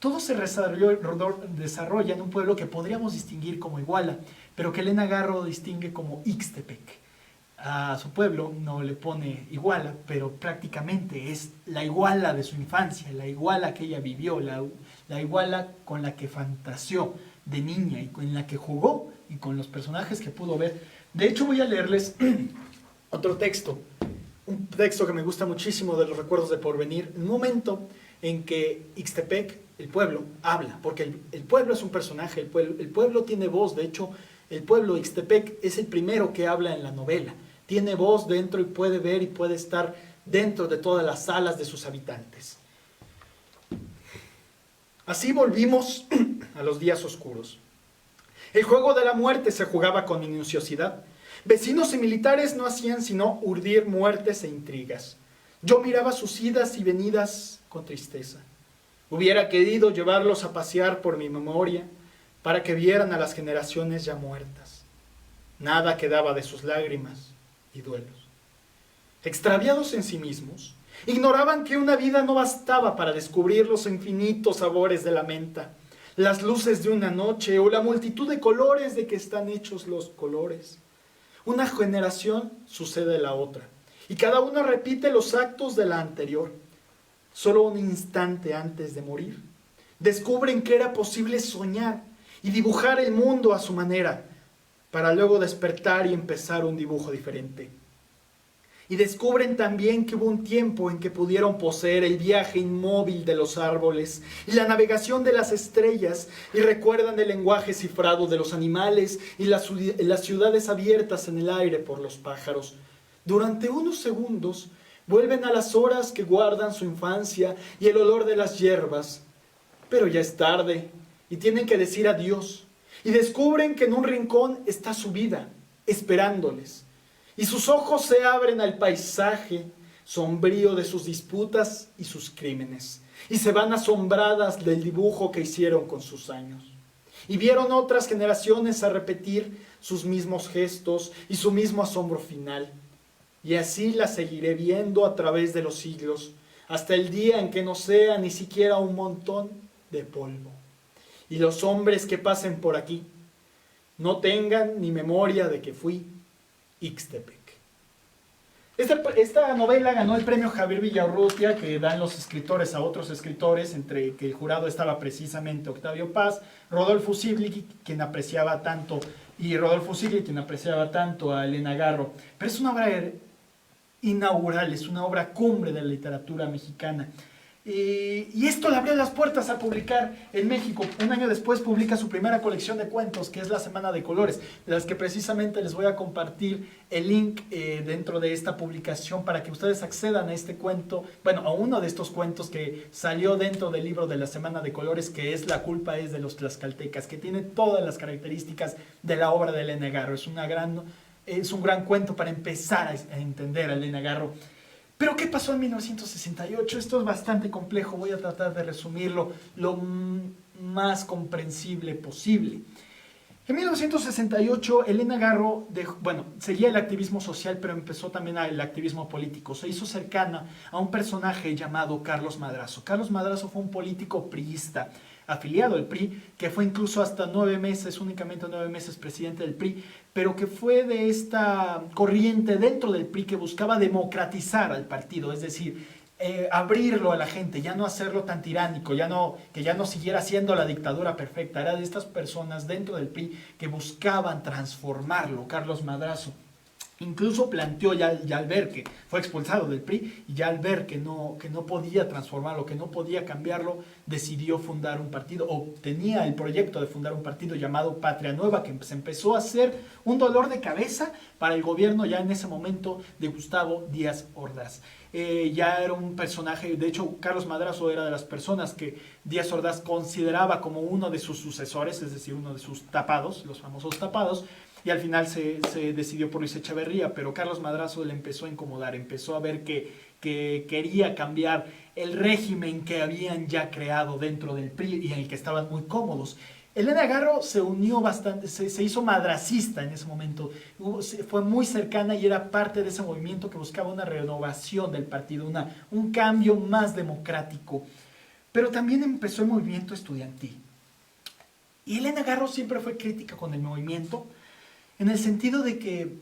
Todo se desarrolla en un pueblo que podríamos distinguir como Iguala, pero que Elena Garro distingue como Ixtepec. A su pueblo no le pone Iguala, pero prácticamente es la Iguala de su infancia, la Iguala que ella vivió, la Iguala con la que fantaseó de niña y con la que jugó y con los personajes que pudo ver. De hecho, voy a leerles otro texto, un texto que me gusta muchísimo de los recuerdos de Porvenir, un momento en que Ixtepec, el pueblo, habla, porque el pueblo es un personaje, el pueblo tiene voz. De hecho, el pueblo Ixtepec es el primero que habla en la novela. Tiene voz dentro y puede ver y puede estar dentro de todas las salas de sus habitantes. Así volvimos a los días oscuros. El juego de la muerte se jugaba con minuciosidad. Vecinos y militares no hacían sino urdir muertes e intrigas. Yo miraba sus idas y venidas con tristeza. Hubiera querido llevarlos a pasear por mi memoria para que vieran a las generaciones ya muertas. Nada quedaba de sus lágrimas y duelos. Extraviados en sí mismos, ignoraban que una vida no bastaba para descubrir los infinitos sabores de la menta, las luces de una noche o la multitud de colores de que están hechos los colores. Una generación sucede a la otra, y cada una repite los actos de la anterior. Solo un instante antes de morir, descubren que era posible soñar y dibujar el mundo a su manera, para luego despertar y empezar un dibujo diferente. Y descubren también que hubo un tiempo en que pudieron poseer el viaje inmóvil de los árboles y la navegación de las estrellas, y recuerdan el lenguaje cifrado de los animales y las ciudades abiertas en el aire por los pájaros. Durante unos segundos vuelven a las horas que guardan su infancia y el olor de las hierbas, pero ya es tarde y tienen que decir adiós. Y descubren que en un rincón está su vida, esperándoles. Y sus ojos se abren al paisaje sombrío de sus disputas y sus crímenes. Y se van asombradas del dibujo que hicieron con sus años. Y vieron otras generaciones a repetir sus mismos gestos y su mismo asombro final. Y así la seguiré viendo a través de los siglos, hasta el día en que no sea ni siquiera un montón de polvo. Y los hombres que pasen por aquí no tengan ni memoria de que fui Ixtepec. Esta novela ganó el premio Javier Villaurrutia, que dan los escritores a otros escritores, entre que el jurado estaba precisamente Octavio Paz, Rodolfo Sigli, quien apreciaba tanto a Elena Garro. Pero es una obra inaugural, es una obra cumbre de la literatura mexicana. Y esto le abrió las puertas a publicar en México. Un año después publica su primera colección de cuentos, que es La Semana de Colores, de las que precisamente les voy a compartir el link dentro de esta publicación para que ustedes accedan a este cuento, bueno, a uno de estos cuentos que salió dentro del libro de La Semana de Colores, que es La culpa es de los tlaxcaltecas, que tiene todas las características de la obra de Elena Garro. Es un gran cuento para empezar a entender a Elena Garro. Pero ¿qué pasó en 1968? Esto es bastante complejo, voy a tratar de resumirlo lo más comprensible posible. En 1968, Elena Garro seguía el activismo social, pero empezó también el activismo político. Se hizo cercana a un personaje llamado Carlos Madrazo. Carlos Madrazo fue un político priista, afiliado al PRI, que fue incluso hasta 9 meses, únicamente 9 meses presidente del PRI, pero que fue de esta corriente dentro del PRI que buscaba democratizar al partido, es decir, abrirlo a la gente, ya no hacerlo tan tiránico, que ya no siguiera siendo la dictadura perfecta. Era de estas personas dentro del PRI que buscaban transformarlo. Carlos Madrazo incluso planteó, ya al ver que fue expulsado del PRI, y ya al ver que no podía transformarlo, que no podía cambiarlo, decidió fundar un partido, o tenía el proyecto de fundar un partido llamado Patria Nueva, que se empezó a hacer un dolor de cabeza para el gobierno ya en ese momento de Gustavo Díaz Ordaz. Ya era un personaje, de hecho Carlos Madrazo era de las personas que Díaz Ordaz consideraba como uno de sus sucesores, es decir, uno de sus tapados, los famosos tapados, y al final se decidió por Luis Echeverría, pero Carlos Madrazo le empezó a incomodar, empezó a ver que quería cambiar el régimen que habían ya creado dentro del PRI y en el que estaban muy cómodos. Elena Garro se unió bastante, se hizo madracista en ese momento, fue muy cercana y era parte de ese movimiento que buscaba una renovación del partido, un cambio más democrático. Pero también empezó el movimiento estudiantil. Y Elena Garro siempre fue crítica con el movimiento, en el sentido de que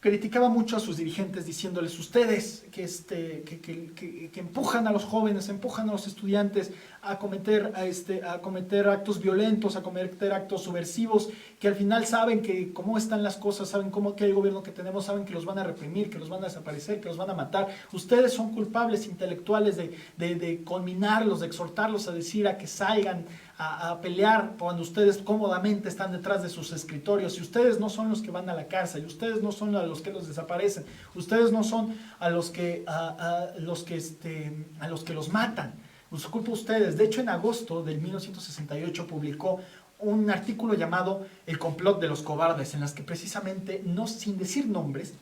criticaba mucho a sus dirigentes diciéndoles: ustedes que empujan a los jóvenes, empujan a los estudiantes a cometer actos violentos, a cometer actos subversivos, que al final saben que cómo están las cosas, saben cómo que el gobierno que tenemos, saben que los van a reprimir, que los van a desaparecer, que los van a matar. Ustedes son culpables intelectuales de conminarlos, de exhortarlos a decir, a que salgan a pelear cuando ustedes cómodamente están detrás de sus escritorios, y ustedes no son los que van a la cárcel, y ustedes no son a los que los desaparecen, ustedes no son a los que los matan, los culpa a ustedes. De hecho, en agosto del 1968 publicó un artículo llamado El complot de los cobardes, en las que precisamente, sin decir nombres,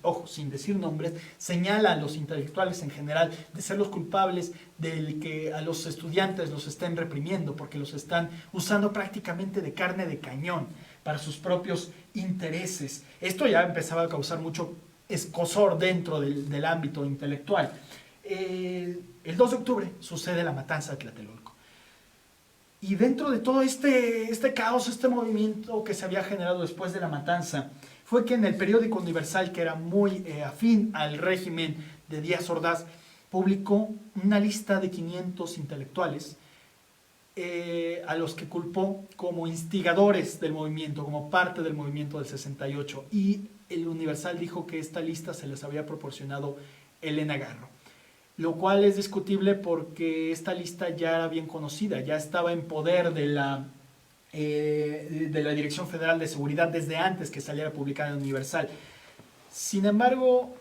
señala a los intelectuales en general de ser los culpables del que a los estudiantes los estén reprimiendo, porque los están usando prácticamente de carne de cañón para sus propios intereses. Esto ya empezaba a causar mucho escozor dentro del ámbito intelectual. El 2 de octubre sucede la matanza de Tlatelolco. Y dentro de todo este caos, este movimiento que se había generado después de la matanza, fue que en el periódico Universal, que era muy afín al régimen de Díaz Ordaz, publicó una lista de 500 intelectuales a los que culpó como instigadores del movimiento, como parte del movimiento del 68. Y el Universal dijo que esta lista se les había proporcionado Elena Garro, lo cual es discutible porque esta lista ya era bien conocida, ya estaba en poder de la Dirección Federal de Seguridad desde antes que saliera publicada en Universal. Sin embargo,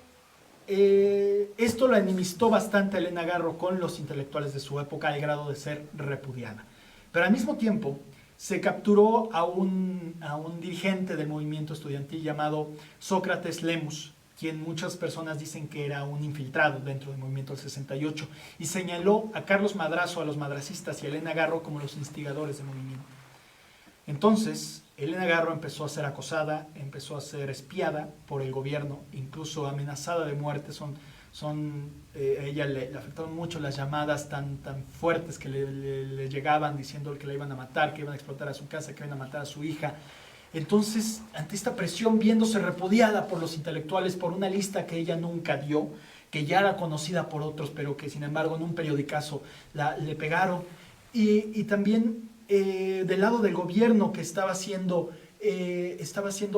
esto la enemistó bastante a Elena Garro con los intelectuales de su época, al grado de ser repudiada. Pero al mismo tiempo se capturó a un dirigente del movimiento estudiantil llamado Sócrates Lemus, quien muchas personas dicen que era un infiltrado dentro del movimiento del 68, y señaló a Carlos Madrazo, a los madracistas y a Elena Garro como los instigadores del movimiento. Entonces, Elena Garro empezó a ser acosada, empezó a ser espiada por el gobierno, incluso amenazada de muerte. A ella le afectaron mucho las llamadas tan fuertes que le llegaban diciendo que la iban a matar, que iban a explotar a su casa, que iban a matar a su hija. Entonces, ante esta presión, viéndose repudiada por los intelectuales por una lista que ella nunca dio, que ya era conocida por otros, pero que sin embargo en un periodicazo le pegaron, y también del lado del gobierno, que estaba siendo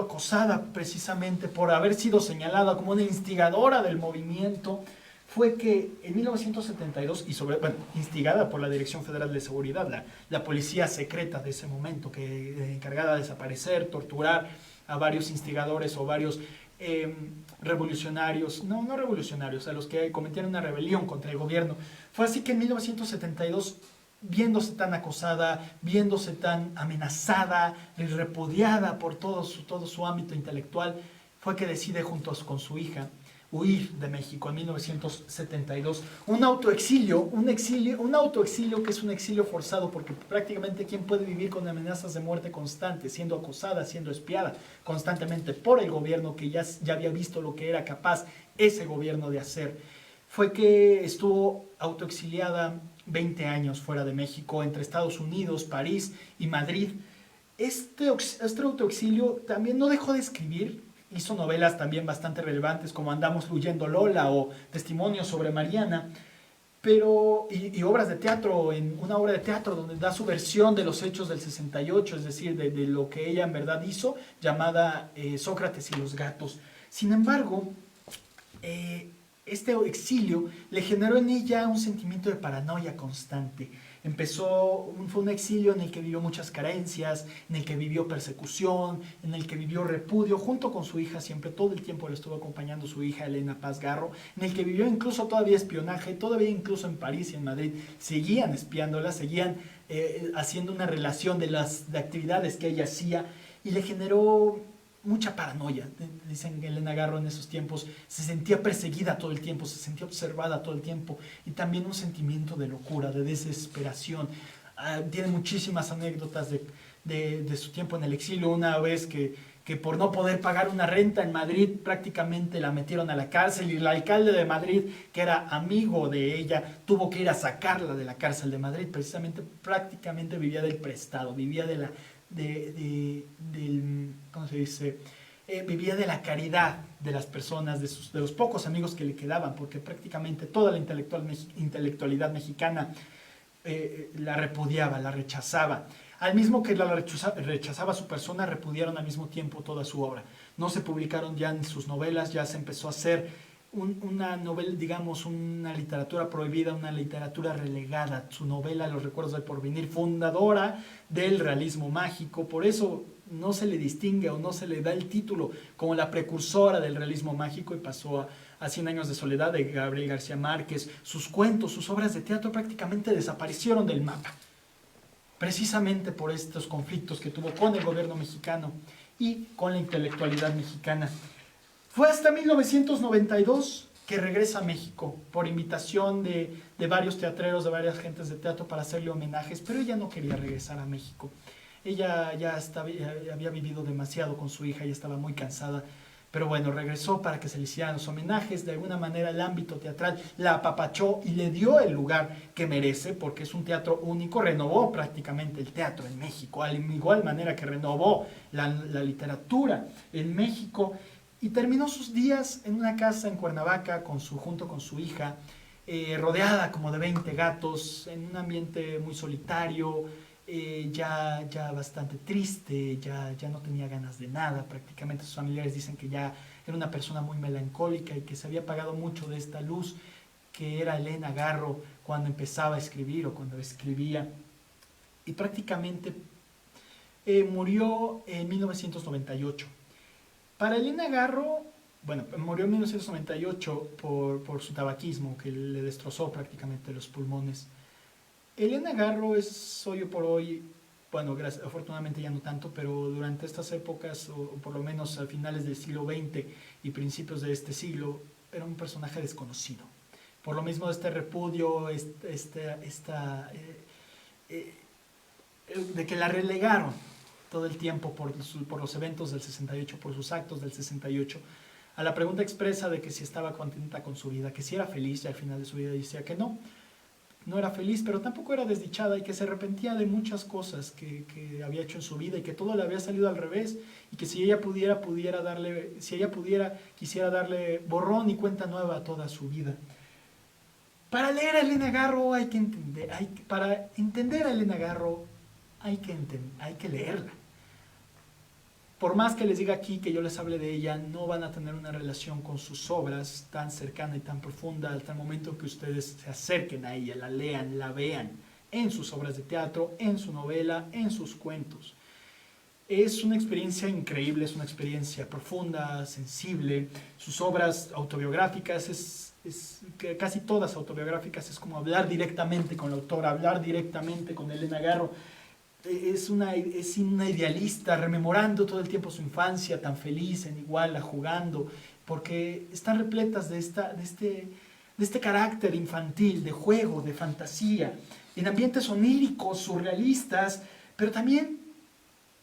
acosada precisamente por haber sido señalada como una instigadora del movimiento, fue que en 1972, instigada por la Dirección Federal de Seguridad, la policía secreta de ese momento, que encargada de desaparecer, torturar a varios instigadores o varios revolucionarios, no revolucionarios, a los que cometieron una rebelión contra el gobierno. Fue así que en 1972, viéndose tan acosada, viéndose tan amenazada y repudiada por todo su ámbito intelectual, fue que decide junto con su hija huir de México en 1972. Un autoexilio que es un exilio forzado, porque prácticamente ¿quién puede vivir con amenazas de muerte constantes, siendo acosada, siendo espiada constantemente por el gobierno que ya había visto lo que era capaz ese gobierno de hacer? fue que estuvo autoexiliada 20 años fuera de México, entre Estados Unidos, París y Madrid. Este autoexilio también no dejó de escribir, hizo novelas también bastante relevantes como Andamos Luyendo Lola o Testimonios sobre Mariana, y obras de teatro, en una obra de teatro donde da su versión de los hechos del 68, es decir, de lo que ella en verdad hizo, llamada Sócrates y los gatos. Sin embargo, este exilio le generó en ella un sentimiento de paranoia constante. Fue un exilio en el que vivió muchas carencias, en el que vivió persecución, en el que vivió repudio, junto con su hija, siempre todo el tiempo le estuvo acompañando su hija Elena Paz Garro, en el que vivió incluso todavía espionaje, todavía incluso en París y en Madrid seguían espiándola, seguían haciendo una relación de actividades que ella hacía, y le generó mucha paranoia. Dicen que Elena Garro en esos tiempos se sentía perseguida todo el tiempo, se sentía observada todo el tiempo, y también un sentimiento de locura, de desesperación. Tiene muchísimas anécdotas de su tiempo en el exilio. Una vez que por no poder pagar una renta en Madrid prácticamente la metieron a la cárcel, y el alcalde de Madrid, que era amigo de ella, tuvo que ir a sacarla de la cárcel de Madrid. Precisamente prácticamente vivía del prestado, vivía ¿cómo se dice? Vivía de la caridad de las personas, de los pocos amigos que le quedaban, porque prácticamente toda la intelectualidad mexicana la repudiaba, la rechazaba. Al mismo que rechazaba su persona, repudiaron al mismo tiempo toda su obra. No se publicaron ya en sus novelas, ya se empezó a hacer una novela, digamos, una literatura prohibida, una literatura relegada. Su novela Los recuerdos del porvenir, fundadora del realismo mágico, por eso no se le distingue o no se le da el título como la precursora del realismo mágico, y pasó a 100 años de soledad de Gabriel García Márquez. Sus cuentos, sus obras de teatro prácticamente desaparecieron del mapa, precisamente por estos conflictos que tuvo con el gobierno mexicano y con la intelectualidad mexicana. Fue hasta 1992 que regresa a México por invitación de varios teatreros, de varias gentes de teatro, para hacerle homenajes, pero ella no quería regresar a México. Ella ya había vivido demasiado con su hija y estaba muy cansada, pero bueno, regresó para que se le hicieran los homenajes. De alguna manera el ámbito teatral la apapachó y le dio el lugar que merece, porque es un teatro único. Renovó prácticamente el teatro en México, a la igual manera que renovó la literatura en México. Y terminó sus días en una casa en Cuernavaca junto con su hija, rodeada como de 20 gatos, en un ambiente muy solitario, ya bastante triste, ya no tenía ganas de nada. Prácticamente sus familiares dicen que ya era una persona muy melancólica y que se había apagado mucho de esta luz que era Elena Garro cuando empezaba a escribir o cuando escribía. Y prácticamente murió en 1998. Para Elena Garro, bueno, murió en 1998 por su tabaquismo, que le destrozó prácticamente los pulmones. Elena Garro es hoy por hoy, bueno, afortunadamente ya no tanto, pero durante estas épocas, o por lo menos a finales del siglo XX y principios de este siglo, era un personaje desconocido. Por lo mismo de este repudio, de que la relegaron todo el tiempo por los eventos del 68, por sus actos del 68, a la pregunta expresa de que si estaba contenta con su vida, que si era feliz, y al final de su vida decía que no era feliz, pero tampoco era desdichada, y que se arrepentía de muchas cosas que había hecho en su vida, y que todo le había salido al revés, y que si ella quisiera darle borrón y cuenta nueva a toda su vida. Para leer a Elena Garro para entender a Elena Garro hay que leerla. Por más que les diga aquí, que yo les hable de ella, no van a tener una relación con sus obras tan cercana y tan profunda hasta el momento que ustedes se acerquen a ella, la lean, la vean en sus obras de teatro, en su novela, en sus cuentos. Es una experiencia increíble, es una experiencia profunda, sensible. Sus obras autobiográficas, casi todas autobiográficas, es como hablar directamente con la autora, hablar directamente con Elena Garro. Es una idealista, rememorando todo el tiempo su infancia tan feliz en Iguala, jugando, porque están repletas de este carácter infantil, de juego, de fantasía, en ambientes oníricos, surrealistas, pero también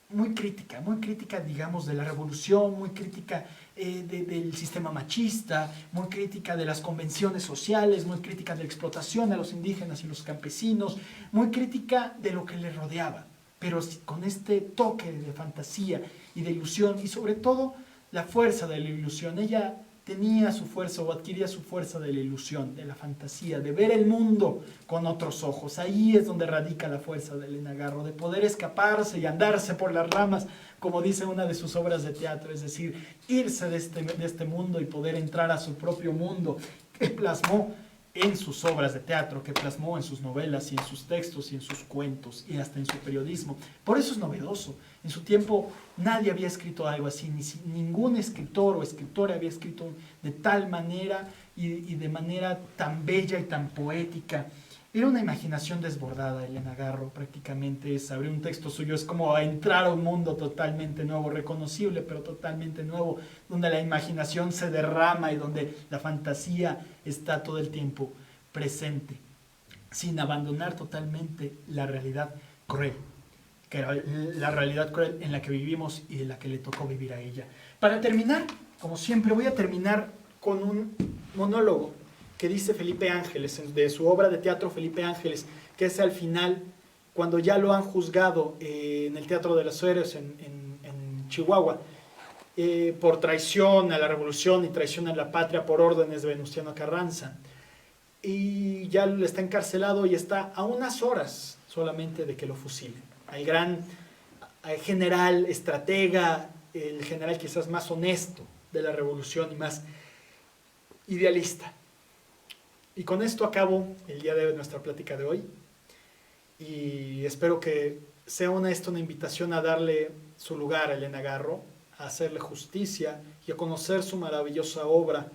muy crítica, digamos, de la revolución, muy crítica del sistema machista, muy crítica de las convenciones sociales, muy crítica de la explotación a los indígenas y los campesinos, muy crítica de lo que le rodeaba, pero con este toque de fantasía y de ilusión, y sobre todo la fuerza de la ilusión. Ella tenía su fuerza o adquiría su fuerza de la ilusión, de la fantasía, de ver el mundo con otros ojos. Ahí es donde radica la fuerza de Elena Garro, de poder escaparse y andarse por las ramas, como dice una de sus obras de teatro, es decir, irse de este mundo y poder entrar a su propio mundo, que plasmó en sus obras de teatro, que plasmó en sus novelas y en sus textos y en sus cuentos y hasta en su periodismo. Por eso es novedoso. En su tiempo nadie había escrito algo así, ningún escritor o escritora había escrito de tal manera y de manera tan bella y tan poética. Era una imaginación desbordada. Elena Garro prácticamente es abrir un texto suyo, es como entrar a un mundo totalmente nuevo, reconocible pero totalmente nuevo, donde la imaginación se derrama y donde la fantasía está todo el tiempo presente, sin abandonar totalmente la realidad cruel, que era la realidad cruel en la que vivimos y en la que le tocó vivir a ella. Para terminar, como siempre, voy a terminar con un monólogo que dice Felipe Ángeles, de su obra de teatro Felipe Ángeles, que es al final, cuando ya lo han juzgado en el Teatro de los Héroes en Chihuahua, por traición a la revolución y traición a la patria por órdenes de Venustiano Carranza. Y ya está encarcelado y está a unas horas solamente de que lo fusilen. Al gran general, estratega, el general quizás más honesto de la revolución y más idealista. Y con esto acabo el día de nuestra plática de hoy. Y espero que sea una invitación a darle su lugar a Elena Garro, a hacerle justicia y a conocer su maravillosa obra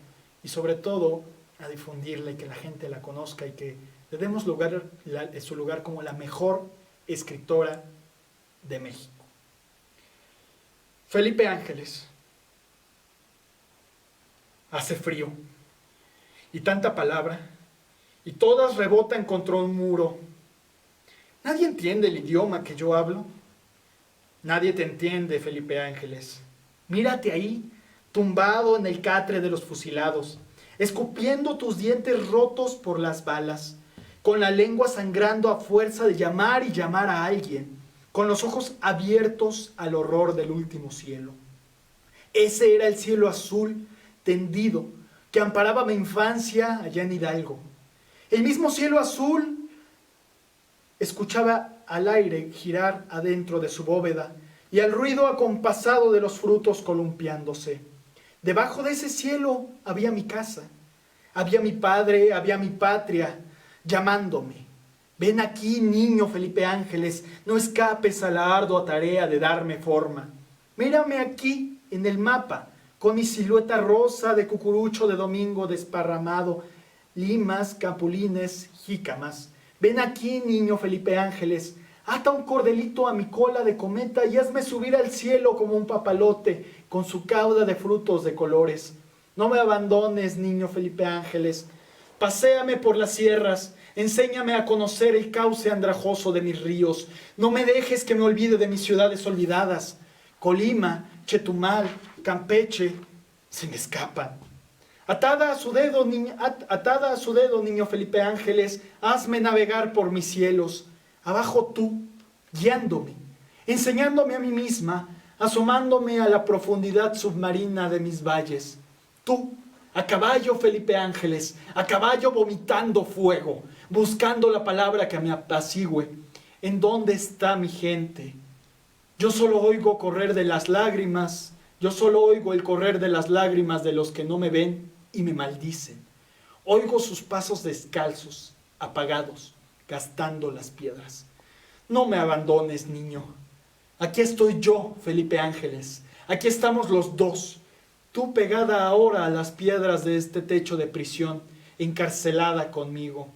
y sobre todo a difundirla y que la gente la conozca y que le demos su lugar como la mejor escritora de México. Felipe Ángeles. Hace frío y tanta palabra y todas rebotan contra un muro. ¿Nadie entiende el idioma que yo hablo? Nadie te entiende, Felipe Ángeles. Mírate ahí, tumbado en el catre de los fusilados, escupiendo tus dientes rotos por las balas, con la lengua sangrando a fuerza de llamar y llamar a alguien, con los ojos abiertos al horror del último cielo. Ese era el cielo azul tendido que amparaba mi infancia allá en Hidalgo. El mismo cielo azul escuchaba al aire girar adentro de su bóveda y al ruido acompasado de los frutos columpiándose. Debajo de ese cielo había mi casa, había mi padre, había mi patria, llamándome. Ven aquí, niño Felipe Ángeles, no escapes a la ardua tarea de darme forma. Mírame aquí en el mapa, con mi silueta rosa de cucurucho de domingo desparramado, limas, capulines, jícamas. Ven aquí, niño Felipe Ángeles, ata un cordelito a mi cola de cometa y hazme subir al cielo como un papalote con su cauda de frutos de colores. No me abandones, niño Felipe Ángeles. Paséame por las sierras, enséñame a conocer el cauce andrajoso de mis ríos. No me dejes que me olvide de mis ciudades olvidadas. Colima, Chetumal, Campeche, se me escapan. Atada a su dedo, niño Felipe Ángeles, hazme navegar por mis cielos. Abajo tú, guiándome, enseñándome a mí misma, asomándome a la profundidad submarina de mis valles. Tú, a caballo, Felipe Ángeles, a caballo vomitando fuego, buscando la palabra que me apacigüe. ¿En dónde está mi gente? Yo solo oigo correr de las lágrimas, yo solo oigo el correr de las lágrimas de los que no me ven y me maldicen. Oigo sus pasos descalzos, apagados, gastando las piedras. No me abandones, niño. Aquí estoy yo, Felipe Ángeles. Aquí estamos los dos. Tú pegada ahora a las piedras de este techo de prisión, encarcelada conmigo.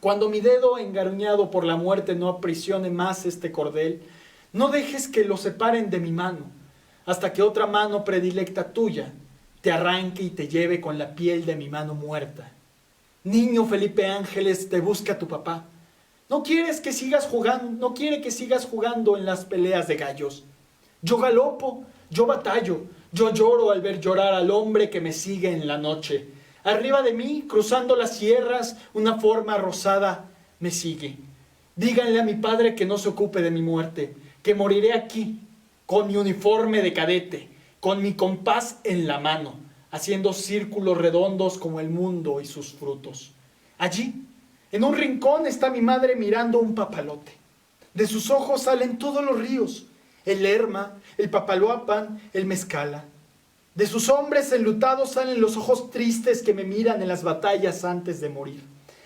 Cuando mi dedo engaruñado por la muerte no aprisione más este cordel, no dejes que lo separen de mi mano, hasta que otra mano predilecta tuya te arranque y te lleve con la piel de mi mano muerta. Niño Felipe Ángeles, te busca tu papá. No quiere que sigas jugando en las peleas de gallos. Yo galopo, yo batallo, Yo lloro al ver llorar al hombre que me sigue en la noche. Arriba de mí, cruzando las sierras, una forma rosada me sigue. Díganle a mi padre que no se ocupe de mi muerte, que moriré aquí, con mi uniforme de cadete, con mi compás en la mano, haciendo círculos redondos como el mundo y sus frutos. Allí, en un rincón, está mi madre mirando un papalote. De sus ojos salen todos los ríos, el Lerma, el Papaloapan, el Mezcala. De sus hombres enlutados salen los ojos tristes que me miran en las batallas antes de morir.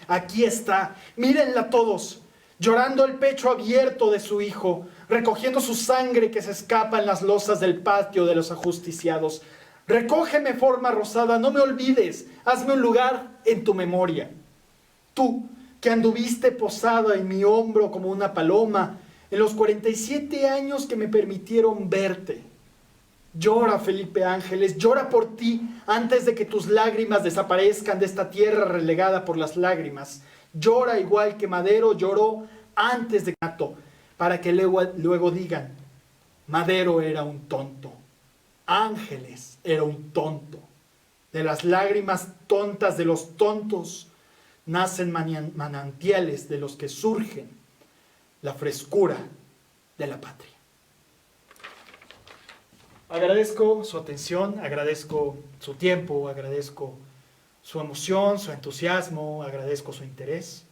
Aquí está, mírenla todos, llorando el pecho abierto de su hijo, recogiendo su sangre que se escapa en las losas del patio de los ajusticiados. Recógeme, forma rosada, no me olvides, hazme un lugar en tu memoria. Tú, que anduviste posada en mi hombro como una paloma, en los 47 años que me permitieron verte. Llora, Felipe Ángeles, llora por ti antes de que tus lágrimas desaparezcan de esta tierra relegada por las lágrimas. Llora igual que Madero lloró antes de Nato, para que luego digan, Madero era un tonto, Ángeles era un tonto. De las lágrimas tontas de los tontos nacen manantiales de los que surgen la frescura de la patria. Agradezco su atención, agradezco su tiempo, agradezco su emoción, su entusiasmo, agradezco su interés.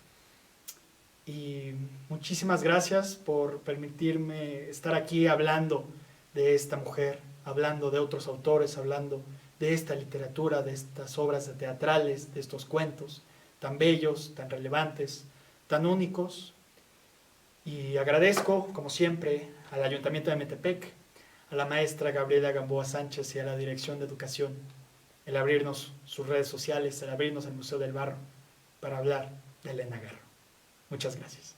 Y muchísimas gracias por permitirme estar aquí hablando de esta mujer, hablando de otros autores, hablando de esta literatura, de estas obras teatrales, de estos cuentos tan bellos, tan relevantes, tan únicos. Y agradezco, como siempre, al Ayuntamiento de Metepec, a la maestra Gabriela Gamboa Sánchez y a la Dirección de Educación, el abrirnos sus redes sociales, el abrirnos el Museo del Barro para hablar de Elena Garro. Muchas gracias.